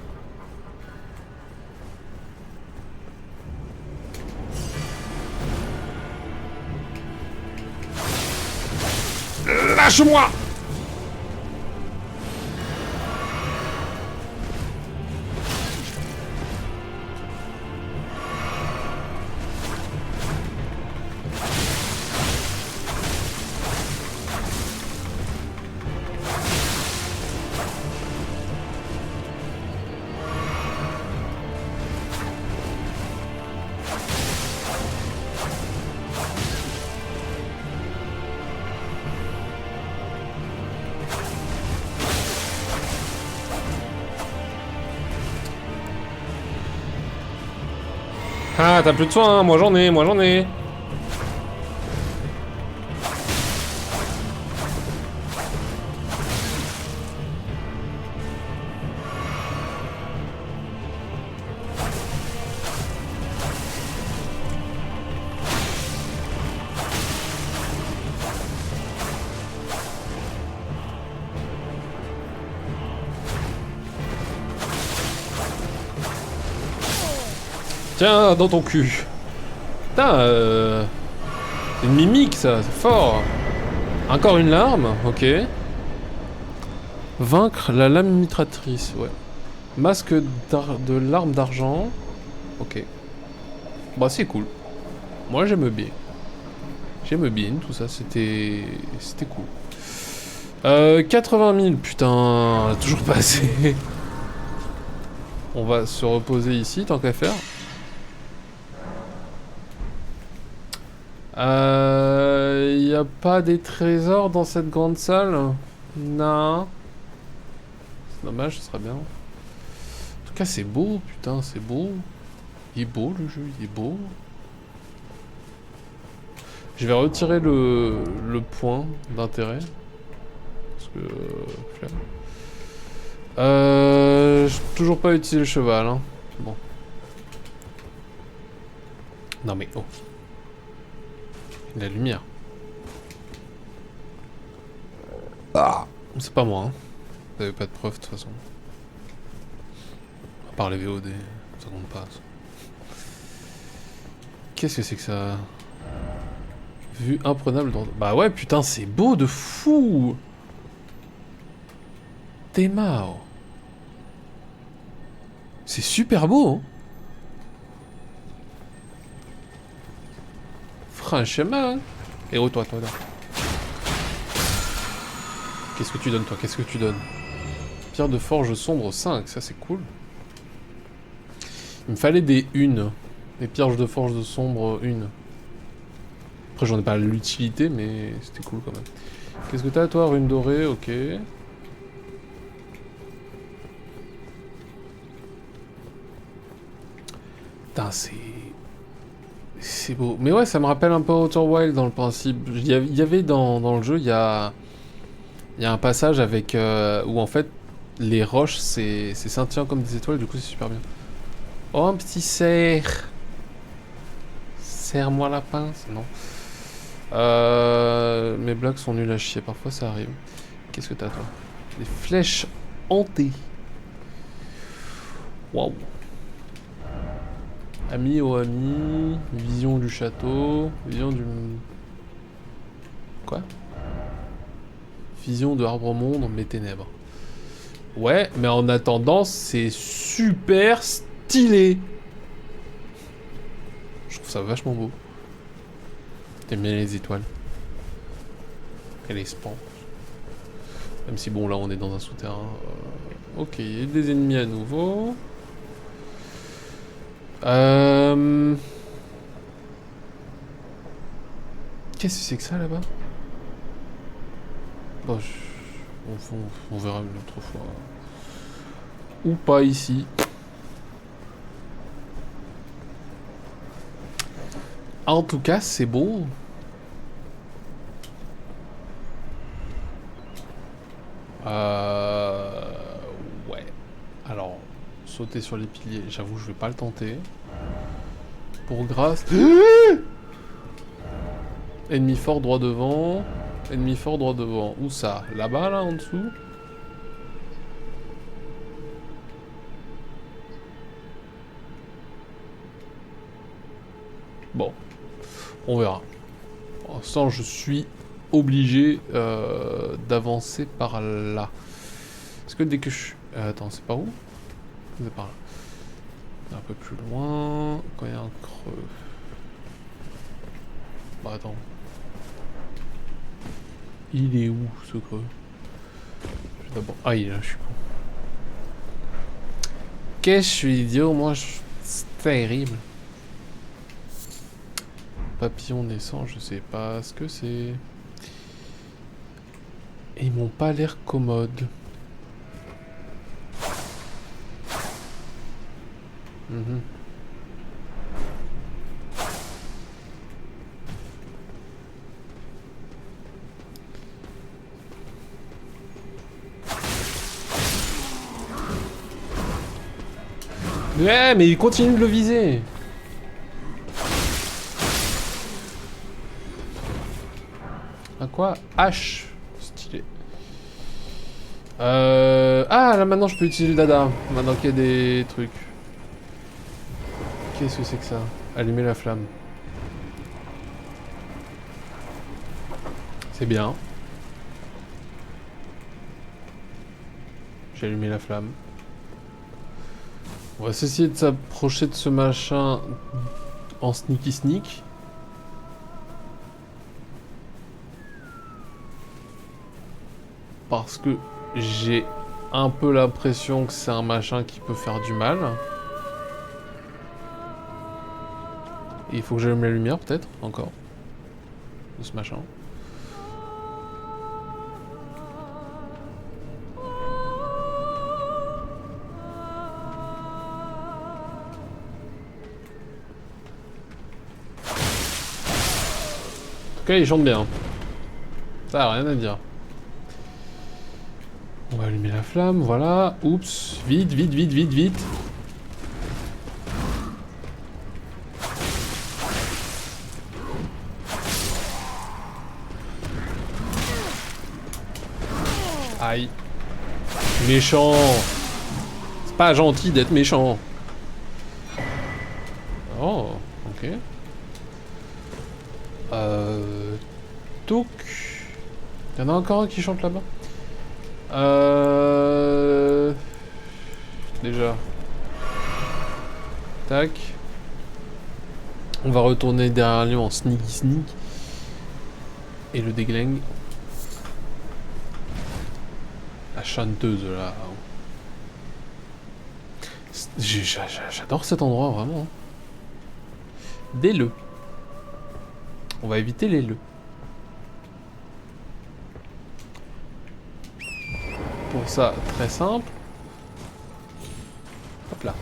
Lâche-moi! Ah, t'as plus de soins, hein. Moi j'en ai. Tiens, dans ton cul. Putain, c'est une mimique, ça, c'est fort. Encore une larme, ok. Vaincre la lame mitratrice, ouais. Masque de larme d'argent. Ok. Bah, c'est cool. Moi, j'aime bien. J'aime bien tout ça, c'était cool. 80 000, putain, toujours pas assez. On va se reposer ici, tant qu'à faire. Y a pas des trésors dans cette grande salle? Non. C'est dommage, ce serait bien. En tout cas, c'est beau, putain, c'est beau. Il est beau le jeu, il est beau. Je vais retirer le point d'intérêt. Parce que... flemme. J'ai toujours pas utilisé le cheval, hein. Bon. Non mais oh. La lumière. Ah. C'est pas moi, hein. Vous avez pas de preuve de toute façon. À part les VOD, ça compte pas. Qu'est-ce que c'est que ça? Vue imprenable dans... Bah ouais, putain, c'est beau de fou. Temao. C'est super beau, hein. Franchement. Et oh, toi, là. Qu'est-ce que tu donnes, toi? Qu'est-ce que tu donnes? Pierre de forge sombre 5, ça c'est cool. Il me fallait des unes. Des pierres de forge de sombre 1. Après, j'en ai pas l'utilité, mais c'était cool quand même. Qu'est-ce que t'as, toi? Rune dorée, ok. Putain, c'est beau. Mais ouais, ça me rappelle un peu Outer Wild dans le principe. Il y avait dans le jeu, il y a un passage avec où en fait les roches c'est scintillant comme des étoiles, du coup c'est super bien. Oh, un petit cerf. Serre-moi la pince. Non. Mes blagues sont nulles à chier, parfois ça arrive. Qu'est-ce que t'as, toi? Des flèches hantées. Waouh. Ami oh ami, vision du château, vision du... Quoi? Vision de Arbre Monde, mes ténèbres. Ouais, mais en attendant, c'est super stylé. Je trouve ça vachement beau. T'aimes bien les étoiles. Et les spans. Même si bon, là on est dans un souterrain. Ok, il y a des ennemis à nouveau. Qu'est-ce que c'est que ça là-bas? Bon, on verra une autre fois. Ou pas ici. En tout cas, c'est beau. Ouais. Alors, sauter sur les piliers, j'avoue, je vais pas le tenter. Pour grâce... Ennemi fort droit devant. Ennemi fort droit devant. Où ça? Là-bas, là, en dessous? Bon. On verra. Pour l'instant, je suis obligé d'avancer par là. Est-ce que dès que je suis... attends, c'est par où? C'est par là. Un peu plus loin. Quand il y a un creux. Bah attends. Il est où ce creux? D'abord. Ah, il est là, je suis con. Qu'est-ce que je suis idiot, moi c'est terrible. Papillon naissant, je sais pas ce que c'est. Et ils m'ont pas l'air commodes. Ouais, mais il continue de le viser. À quoi? H. Stylé. Ah, là maintenant je peux utiliser le dada. Maintenant qu'il y a des trucs. Qu'est-ce que c'est que ça? Allumer la flamme. C'est bien. J'ai allumé la flamme. On va essayer de s'approcher de ce machin en sneaky sneak. Parce que j'ai un peu l'impression que c'est un machin qui peut faire du mal. Et il faut que j'allume la lumière peut-être, encore. de ce machin. En tout cas, il chante bien. Ça, rien à dire. On va allumer la flamme, voilà. Oups, vite, vite, vite, vite, vite. Aïe. Méchant. C'est pas gentil d'être méchant. Oh, ok. Touk. Il y en a encore un qui chante là-bas. Déjà. Tac. On va retourner derrière lui en sneaky sneak. Et le déglingue. La chanteuse là. J'adore cet endroit vraiment. Des leux. On va éviter les leux. Pour ça, très simple. Hop là.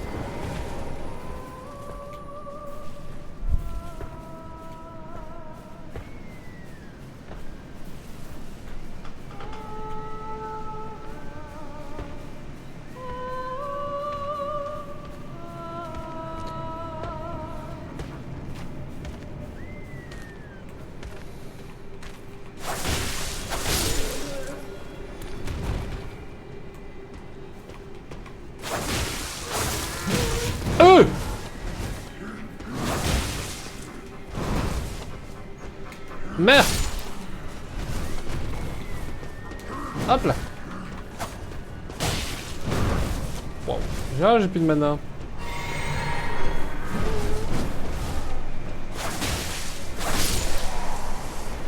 Merde. Hop là. Wow. Ah, j'ai plus de mana.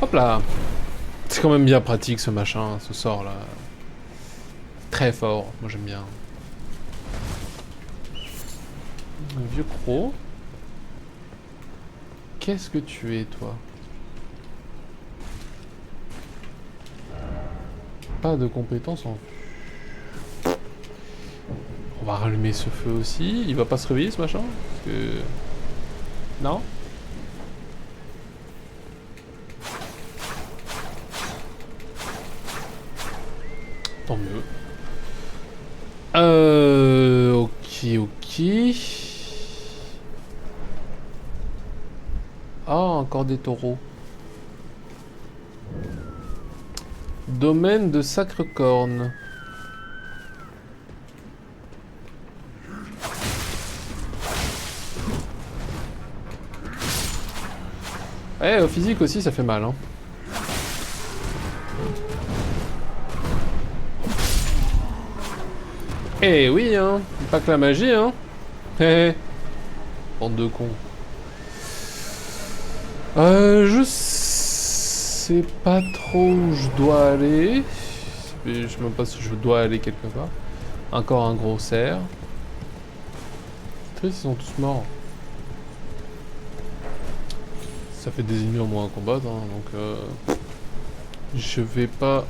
Hop là. C'est quand même bien pratique ce machin, ce sort là. Très fort, moi j'aime bien. Un vieux croc. Qu'est-ce que tu es toi? Pas de compétences en vue. On va rallumer ce feu aussi. Il va pas se réveiller ce machin? Parce que... Non? Tant mieux. Ok, ok. Ah, encore des taureaux. Domaine de Sacre-Corne. Eh, au physique aussi, ça fait mal, hein. Eh oui, hein. Pas que la magie, hein. Eh. Bande de cons. Je sais pas trop où je dois aller. Je sais même pas si je dois aller quelque part. Encore un gros cerf. Triste, ils sont tous morts. Ça fait des ennemis en moins à combattre, hein, donc je vais pas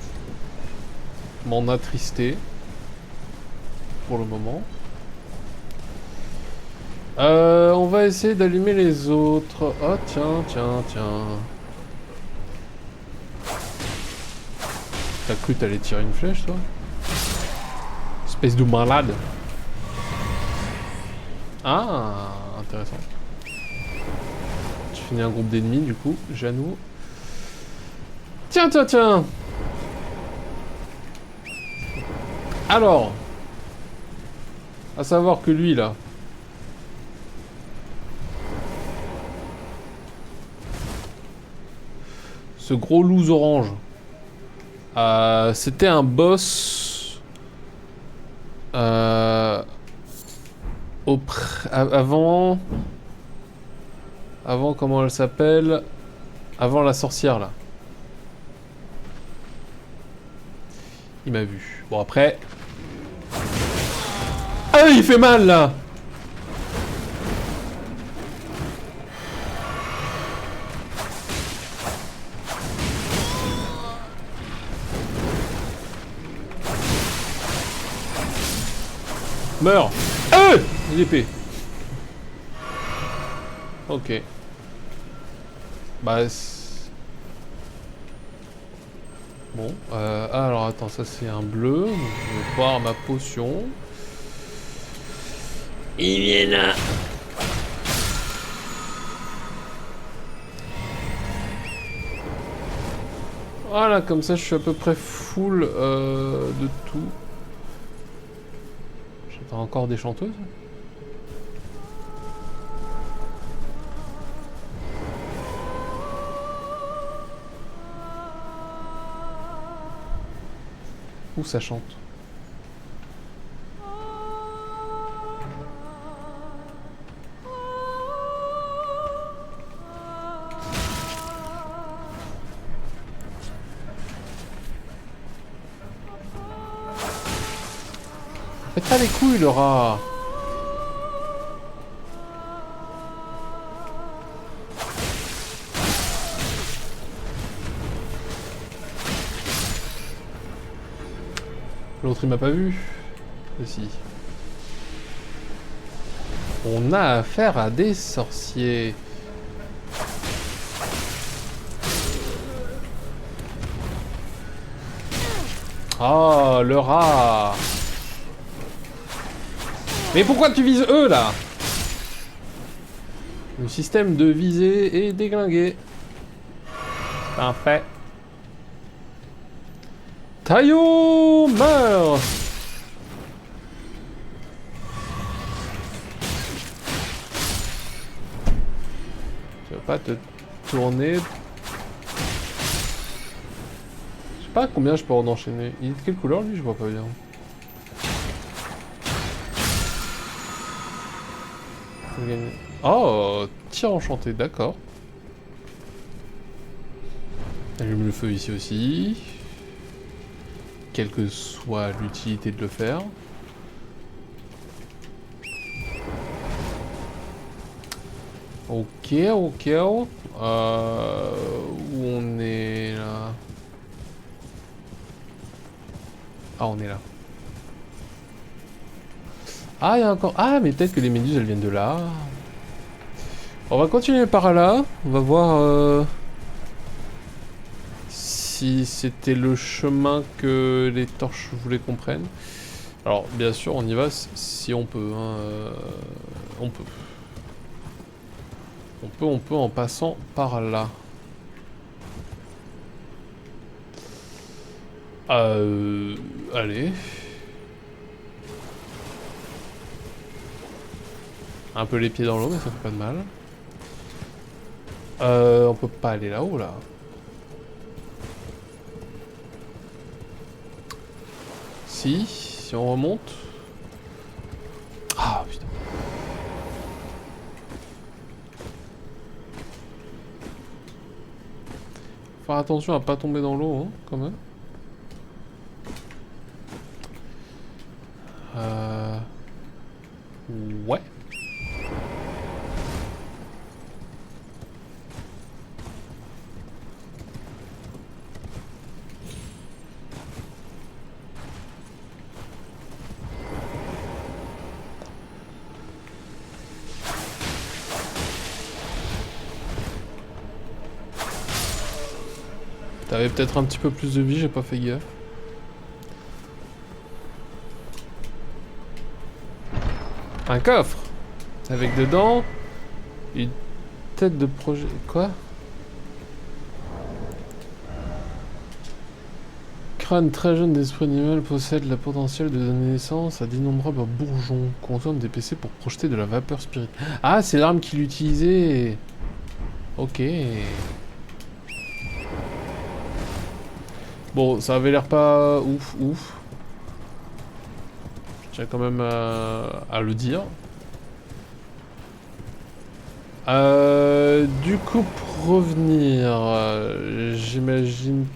m'en attrister pour le moment. On va essayer d'allumer les autres. Oh tiens, tiens, tiens. T'as cru t'allais tirer une flèche, toi? Espèce de malade. Ah, intéressant. Tu finis un groupe d'ennemis, du coup, Janou. Tiens, tiens, tiens. Alors, à savoir que lui, là, ce gros loose orange, c'était un boss avant comment elle s'appelle, avant la sorcière là. Il m'a vu. Bon après, ah il fait mal là. Meurs. L'épée. Ok. Bah... Bon, alors attends, ça c'est un bleu. Donc, je vais boire ma potion. Il vient là. Voilà, comme ça je suis à peu près full de tout. J'attends encore des chanteuses. Où ça chante? Faites pas les couilles, le rat! L'autre il m'a pas vu. Mais si. On a affaire à des sorciers. Oh, le rat! Mais pourquoi tu vises eux là? Le système de visée est déglingué. C'est un fait. Taillot meurt. Tu vas pas te tourner. Je sais pas combien je peux en enchaîner. Il est de quelle couleur lui? Je vois pas bien. Oh, tir enchanté, d'accord. Allume le feu ici aussi. Quelle que soit l'utilité de le faire. Ok, ok. Où on est là? Ah, on est là. Ah, il y a encore... Ah, mais peut-être que les méduses, elles viennent de là. On va continuer par là. On va voir... si c'était le chemin que les torches voulaient qu'on prenne. Alors, bien sûr, on y va si on peut. Hein, on peut. On peut en passant par là. Allez. Un peu les pieds dans l'eau, mais ça fait pas de mal. On peut pas aller là-haut, là. Si on remonte. Ah putain. Faire attention à pas tomber dans l'eau, hein, quand même. Ouais. T'avais peut-être un petit peu plus de vie, j'ai pas fait gaffe. Un coffre avec dedans une tête de projet. Quoi? Crâne très jeune d'esprit animal possède le potentiel de donner naissance à d'innombrables bourgeons. Consomme des PC pour projeter de la vapeur spirit. Ah, c'est l'arme qu'il utilisait. Ok. Bon, ça avait l'air pas ouf, ouf. Je tiens quand même à le dire. Du coup, pour revenir, j'imagine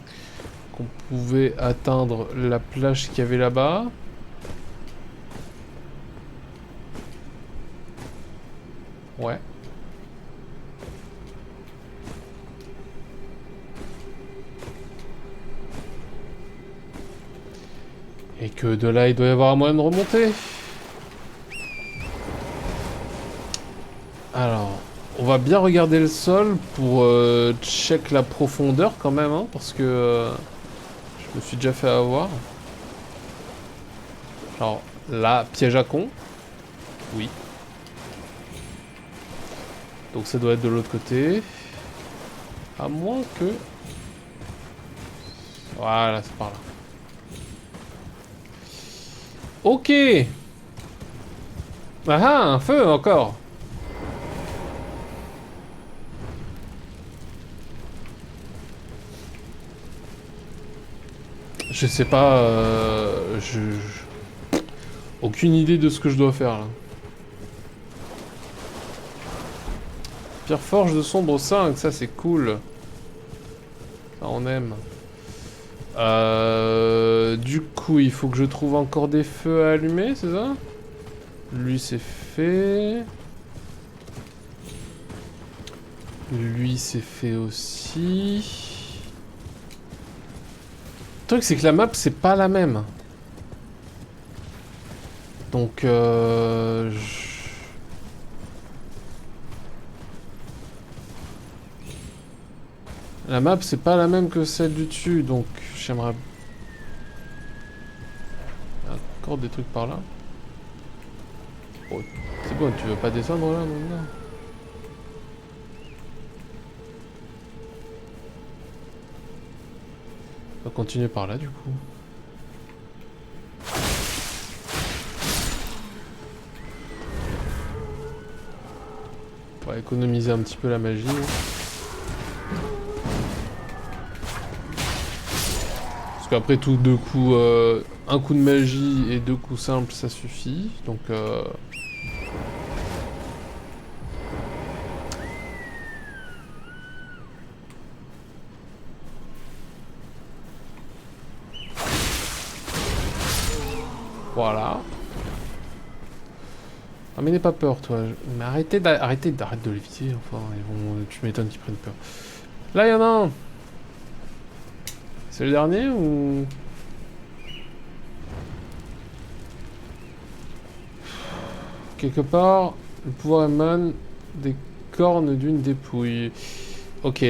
qu'on pouvait atteindre la plage qu'il y avait là-bas. Ouais. Et que de là, il doit y avoir un moyen de remonter. Alors, on va bien regarder le sol pour check la profondeur quand même, hein, parce que je me suis déjà fait avoir. Genre, là, piège à con. Oui. Donc ça doit être de l'autre côté. À moins que... Voilà, c'est par là. Ok. Ah ah, un feu encore. Je sais pas, aucune idée de ce que je dois faire là. Pierre forge de sombre 5, ça c'est cool. Ça on aime. Du coup, il faut que je trouve encore des feux à allumer, c'est ça? Lui c'est fait. Lui c'est fait aussi. Le truc c'est que la map c'est pas la même. Donc la map c'est pas la même que celle du dessus, donc j'aimerais... Encore des trucs par là. Oh, c'est bon, tu veux pas descendre là maintenant? On va continuer par là du coup. On va économiser un petit peu la magie. Parce qu'après tout, deux coups, un coup de magie et deux coups simples, ça suffit. Donc voilà. Ah mais n'aie pas peur toi. Mais arrête de l'éviter, enfin, tu m'étonnes qu'ils prennent peur. Là il y en a un. C'est le dernier ou... Quelque part, le pouvoir émane des cornes d'une dépouille. Ok.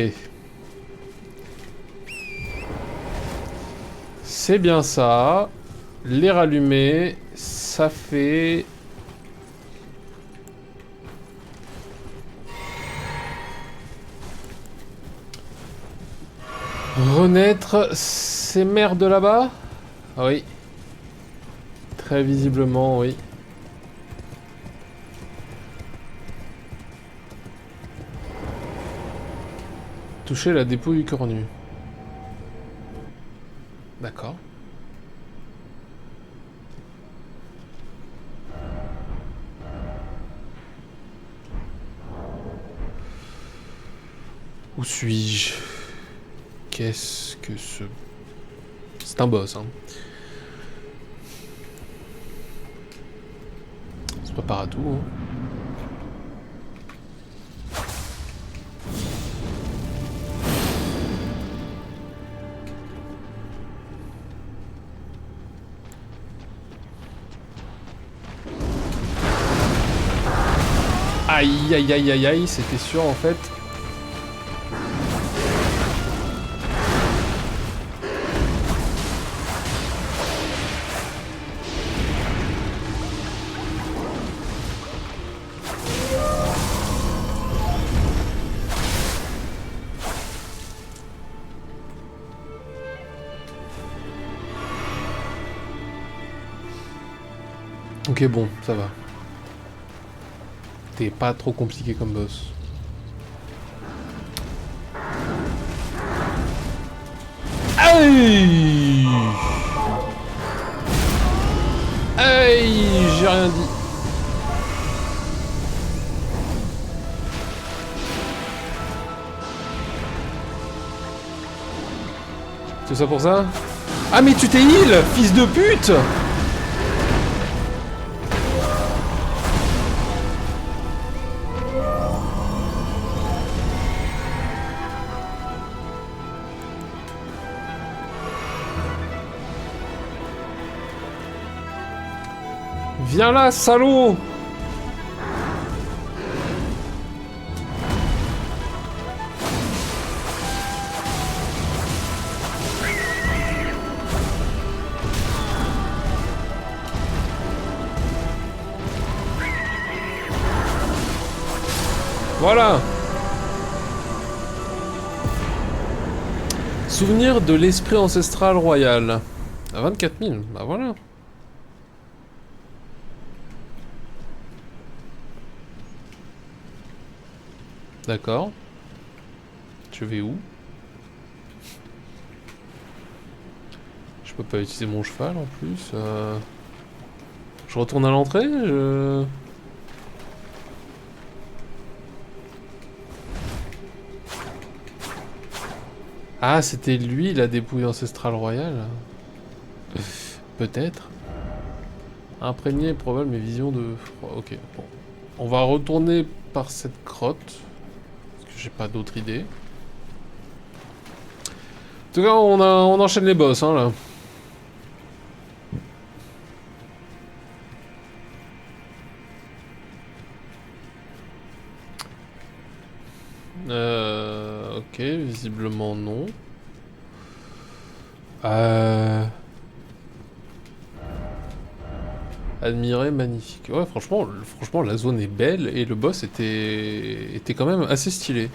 C'est bien ça. Les rallumer, ça fait... Renaître ces merdes là-bas? Oui. Très visiblement, oui. Toucher la dépouille cornue. D'accord. Où suis-je? Qu'est-ce que ce... C'est un boss, hein. C'est pas par à tout, hein. Aïe aïe aïe aïe aïe, c'était sûr en fait. Ok bon, ça va. T'es pas trop compliqué comme boss. Aïe! Aïe! J'ai rien dit. C'est ça pour ça? Ah mais tu t'es heal, fils de pute! Viens là, salaud! Voilà. Souvenir de l'esprit ancestral royal. À 24 000, bah voilà. D'accord. Je vais où? Je peux pas utiliser mon cheval en plus. Je retourne à l'entrée. Ah, c'était lui la dépouille ancestrale royale. Peut-être. Imprégné, probable, mes visions de froid. Ok, bon. On va retourner par cette grotte. Parce que j'ai pas d'autre idée. En tout cas, on enchaîne les boss, hein, là. Ok, visiblement non. Admirer, magnifique. Ouais, franchement, la zone est belle et le boss était quand même assez stylé.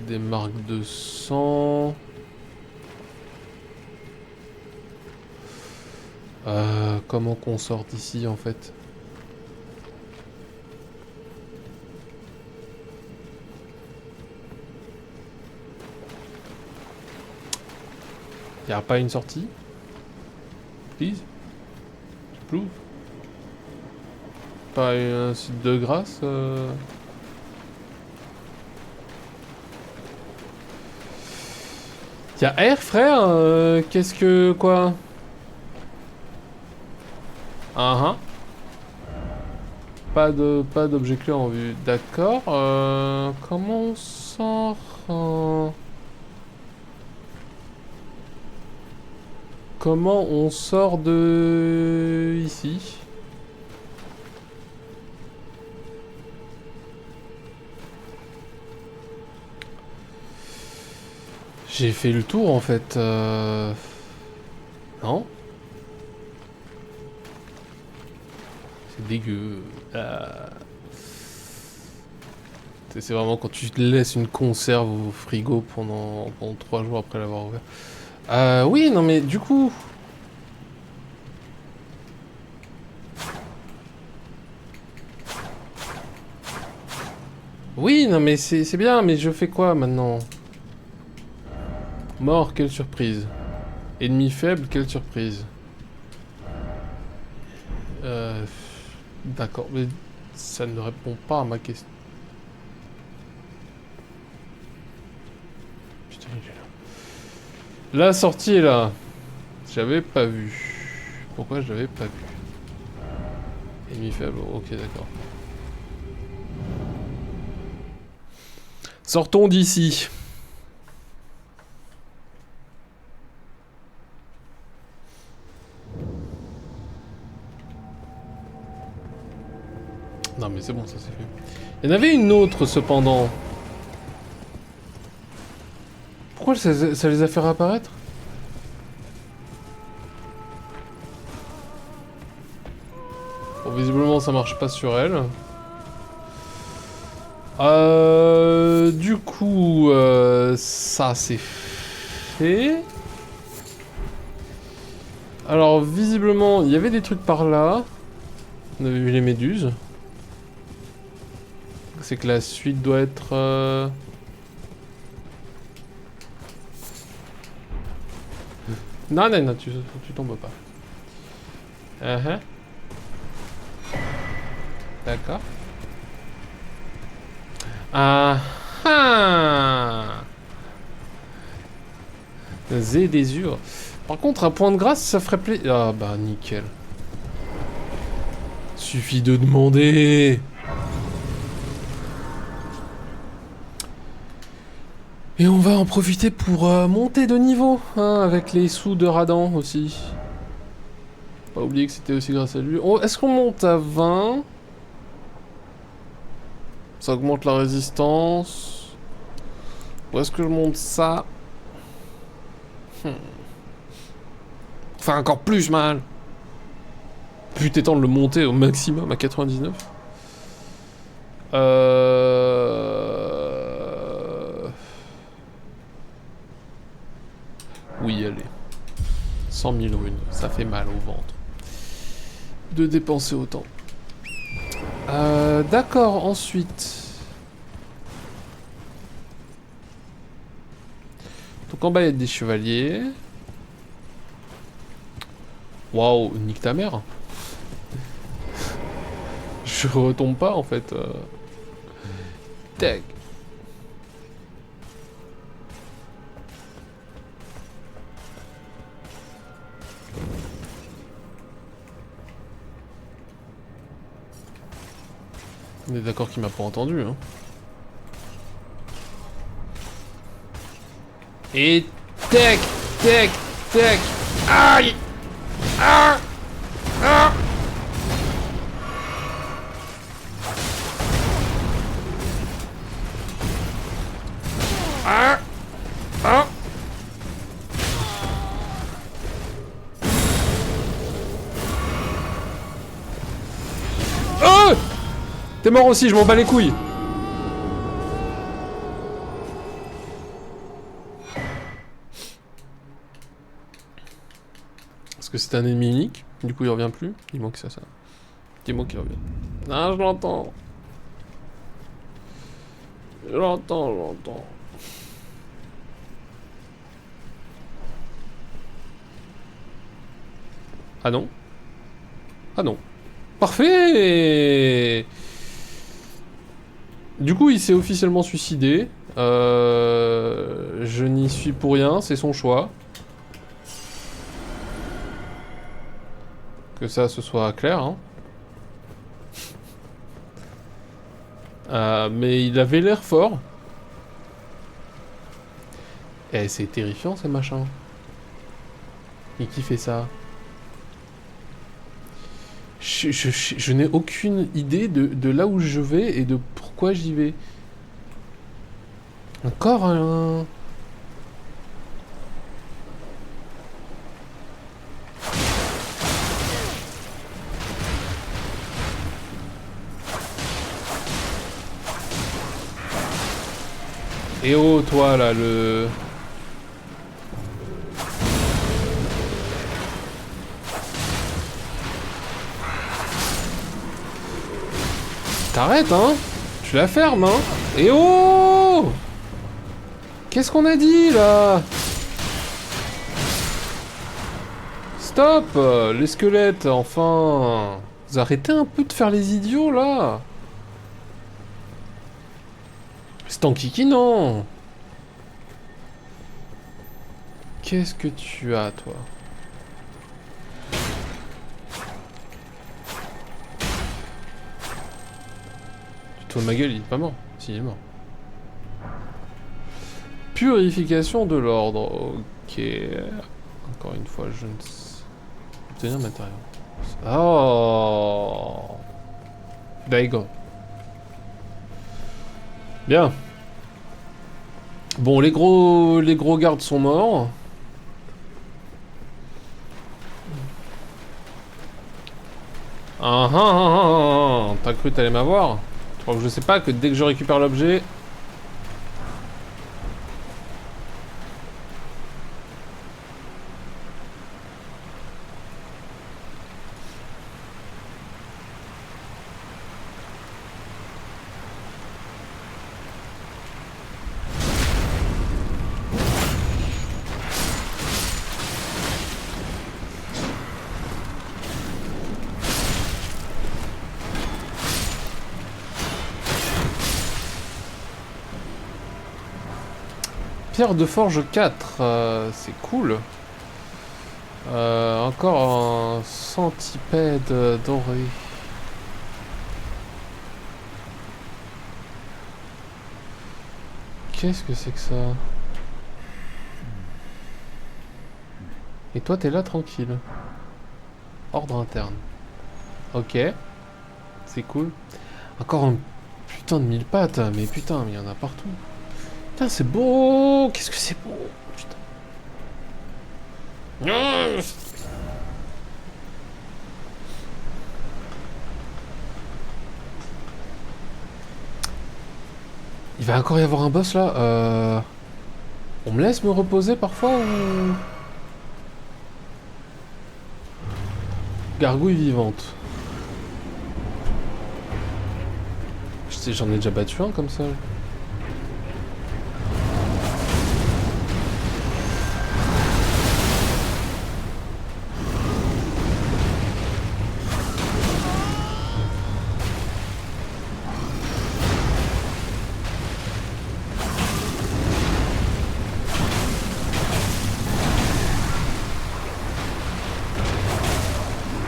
Des marques de sang. Comment qu'on sort d'ici en fait? Y'a pas une sortie? Please? Please? Pas un site de grâce? Y'a R, frère? Qu'est-ce que... quoi? Pas d'objet clé en vue. D'accord. Comment on sort? Comment on sort de... ici? J'ai fait le tour en fait. Non? C'est dégueu. C'est vraiment quand tu te laisses une conserve au frigo pendant 3 jours après l'avoir ouvert. Oui, non mais du coup... Oui, non mais c'est bien, mais je fais quoi maintenant? Mort, quelle surprise. Ennemi faible, quelle surprise. D'accord, mais ça ne répond pas à ma question. Putain, il est là. La sortie est là. J'avais pas vu. Pourquoi je l'avais pas vu? Ennemi faible, ok d'accord. Sortons d'ici. Non mais c'est bon, ça c'est fait. Il y en avait une autre cependant. Pourquoi ça les a fait réapparaître? Bon, visiblement ça marche pas sur elle. Du coup, ça c'est fait. Alors visiblement, il y avait des trucs par là. On avait vu les méduses. C'est que la suite doit être... Non, non, non, tu tombes pas. D'accord. Zé des urs. Par contre, un point de grâce, ça ferait plaisir. Ah bah, nickel. Suffit de demander. Et on va en profiter pour monter de niveau, hein, avec les sous de Radan aussi. Pas oublier que c'était aussi grâce à lui. Oh, est-ce qu'on monte à 20? Ça augmente la résistance. Ou est-ce que je monte ça? Enfin, encore plus mal. Putain, temps de le monter au maximum à 99. Oui, allez. 100 000 runes, ça fait mal au ventre. De dépenser autant. D'accord, ensuite. Donc en bas, il y a des chevaliers. Waouh, nique ta mère. Je retombe pas, en fait. Tac. On est d'accord qu'il m'a pas entendu, hein. Et tac, tac, tac. Aïe. Ah. Ah. Ah. Ah. Oh! T'es mort aussi, je m'en bats les couilles. Est-ce que c'est un ennemi unique? Du coup il revient plus? Il manque ça. Dis-moi qu'il revient. Ah, je l'entends. Je l'entends. Ah non? Ah non. Parfait! Du coup, il s'est officiellement suicidé. Je n'y suis pour rien, c'est son choix. Que ça ce soit clair, hein. Mais il avait l'air fort. Eh, c'est terrifiant ces machins. Et qui fait ça? Je n'ai aucune idée de là où je vais et de pourquoi j'y vais. Encore un... Et oh, toi là, le... T'arrêtes, hein? Tu la fermes, hein? Et oh! Qu'est-ce qu'on a dit, là? Stop! Les squelettes, enfin! Vous arrêtez un peu de faire les idiots, là? C'est en kikinant! Qu'est-ce que tu as, toi? Tu te fous de ma gueule, il est pas mort. Si, il est mort. Purification de l'ordre. Ok. Encore une fois, je ne sais... Obtenir matériel. Oh! Dagon. Bien. Bon, les gros gardes sont morts. Ah ah ah ah. T'as cru t'allais m'avoir? Je crois que je sais pas que dès que je récupère l'objet... Pierre de forge 4, c'est cool. Encore un centipède doré. Qu'est-ce que c'est que ça? Et toi t'es là tranquille. Ordre interne. Ok. C'est cool. Encore un putain de 1000 pattes. Mais putain, mais il y en a partout. Putain, c'est beau! Qu'est-ce que c'est beau! Putain. Il va encore y avoir un boss là. On me laisse me reposer parfois ou... Gargouille vivante. J'en ai déjà battu un comme ça.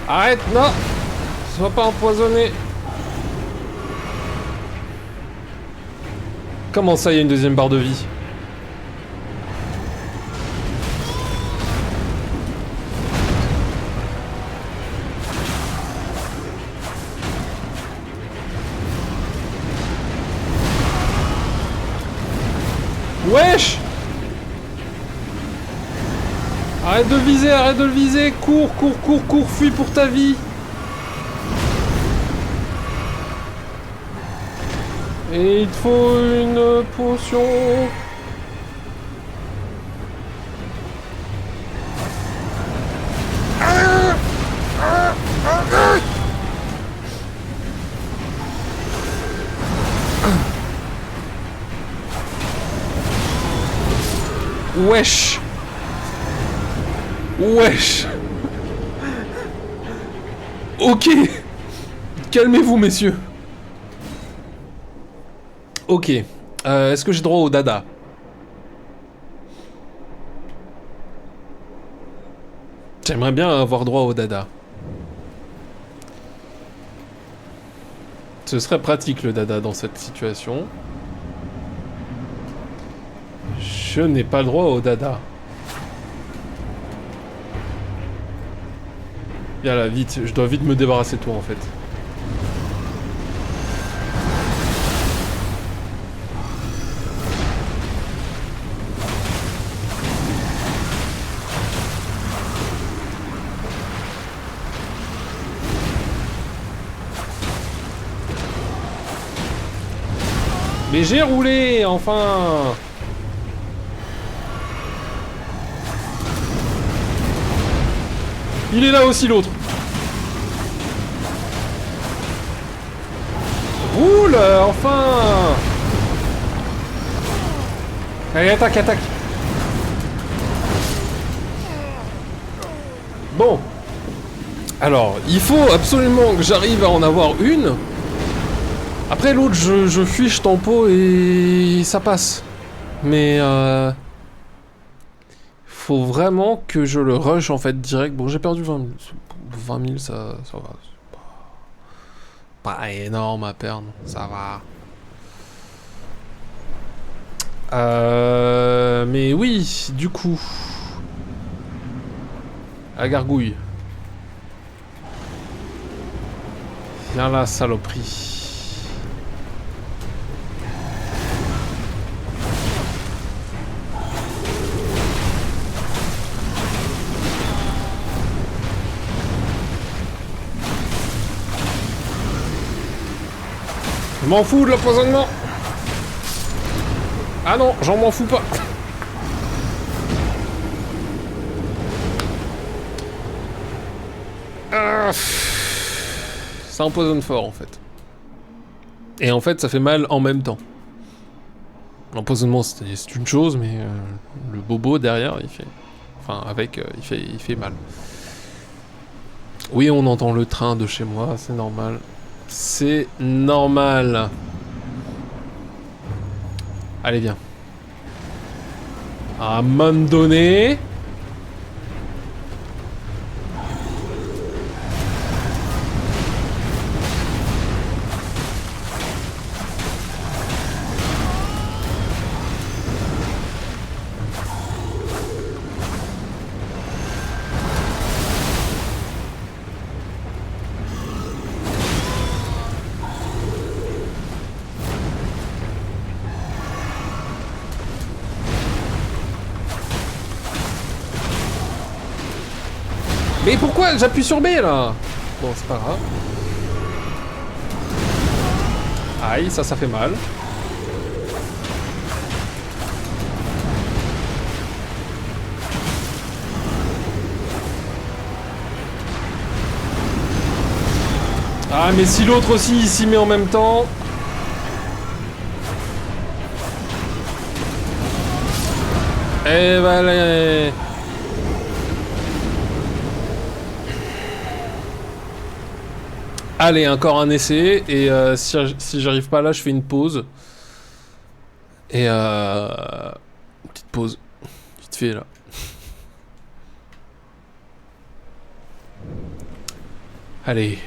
Arrête, non! Sois pas empoisonné! Comment ça, il y a une deuxième barre de vie? Wesh! Arrête de le viser, cours, cours, cours, cours, fuis pour ta vie. Et il te faut une potion. Wesh. Wesh. Ok. Calmez-vous, messieurs. Ok. Est-ce que j'ai droit au dada? J'aimerais bien avoir droit au dada. Ce serait pratique le dada dans cette situation. Je n'ai pas le droit au dada. Viens là, vite. Je dois vite me débarrasser de toi en fait. Mais j'ai roulé, enfin! Il est là aussi l'autre. Roule, enfin! Allez, attaque, attaque! Bon. Alors, il faut absolument que j'arrive à en avoir une. Après l'autre, je fuis, je tempo et ça passe. Mais faut vraiment que je le rush en fait direct. Bon, j'ai perdu 20 000, ça va. Pas énorme à perdre, ça va. Mais oui, du coup. La gargouille. Viens là, saloperie. Je m'en fous de l'empoisonnement. Ah non, j'en m'en fous pas. Ça empoisonne fort en fait. Et en fait ça fait mal en même temps. L'empoisonnement c'est une chose, mais le bobo derrière il fait... Enfin avec, il fait mal. Oui, on entend le train de chez moi, c'est normal. C'est normal. Allez, viens. À un moment donné... Mais pourquoi j'appuie sur B là? Bon, c'est pas grave. Aïe, ça fait mal. Ah mais si l'autre aussi il s'y met en même temps... Eh bah allez. Allez, encore un essai, et si j'arrive pas là, je fais une pause. Et petite pause, vite fait là. Allez.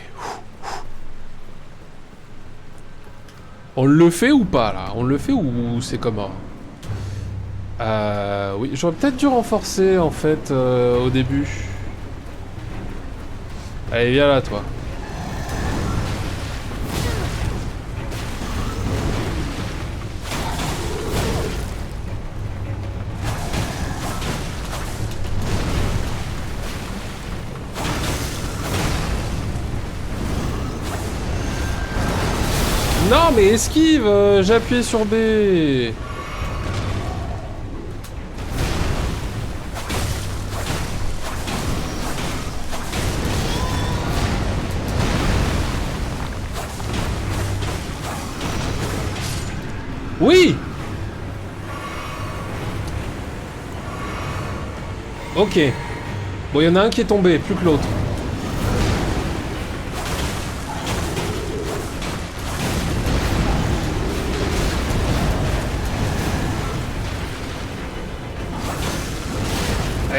On le fait ou pas là? On le fait ou c'est comment? Oui, j'aurais peut-être dû renforcer en fait au début. Allez, viens là toi. Non mais esquive, j'ai appuyé sur B. Oui. Ok. Bon, il y en a un qui est tombé, plus que l'autre.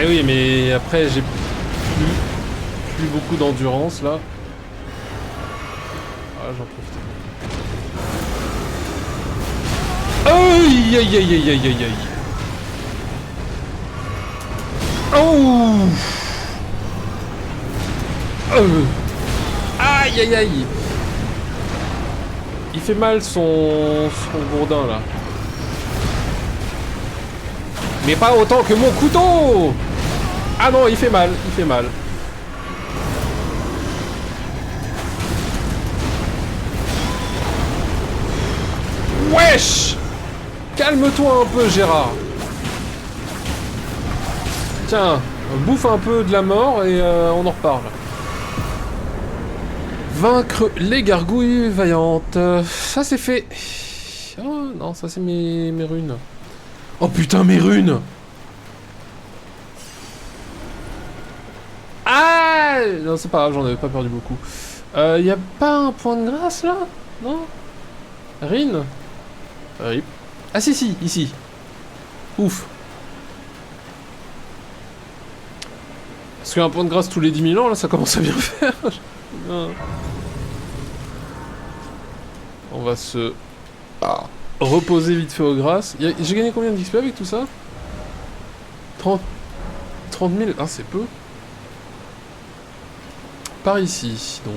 Eh oui, mais après, j'ai plus beaucoup d'endurance, là. Ah, j'en profite. Aïe, aïe, aïe, aïe, aïe, aïe, aïe. Oh. Aïe, aïe, aïe. Il fait mal, son gourdin, là. Mais pas autant que mon couteau. Ah non, il fait mal, il fait mal. Wesh! Calme-toi un peu, Gérard. Tiens, bouffe un peu de la mort et on en reparle. Vaincre les gargouilles vaillantes. Ça c'est fait. Oh non, ça c'est mes runes. Oh putain, mes runes! Ah! Non, c'est pas grave, j'en avais pas perdu beaucoup. Y a pas un point de grâce là? Non? Rin? RIP. Ah si, si, ici. Ouf. Parce qu'un point de grâce tous les 10 000 ans, là, ça commence à bien faire. On va se reposer vite fait aux grâces. J'ai gagné combien d'XP avec tout ça? 30 000. Ah, c'est peu. Par ici, donc.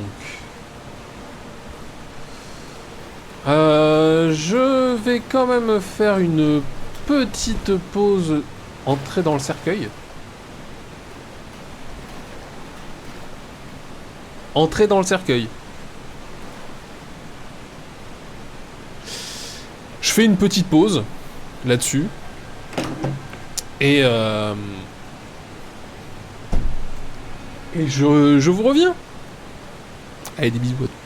Je vais quand même faire une petite pause entrée dans le cercueil. Entrer dans le cercueil. Je fais une petite pause là-dessus. Et je vous reviens. Allez, des bisous à tous.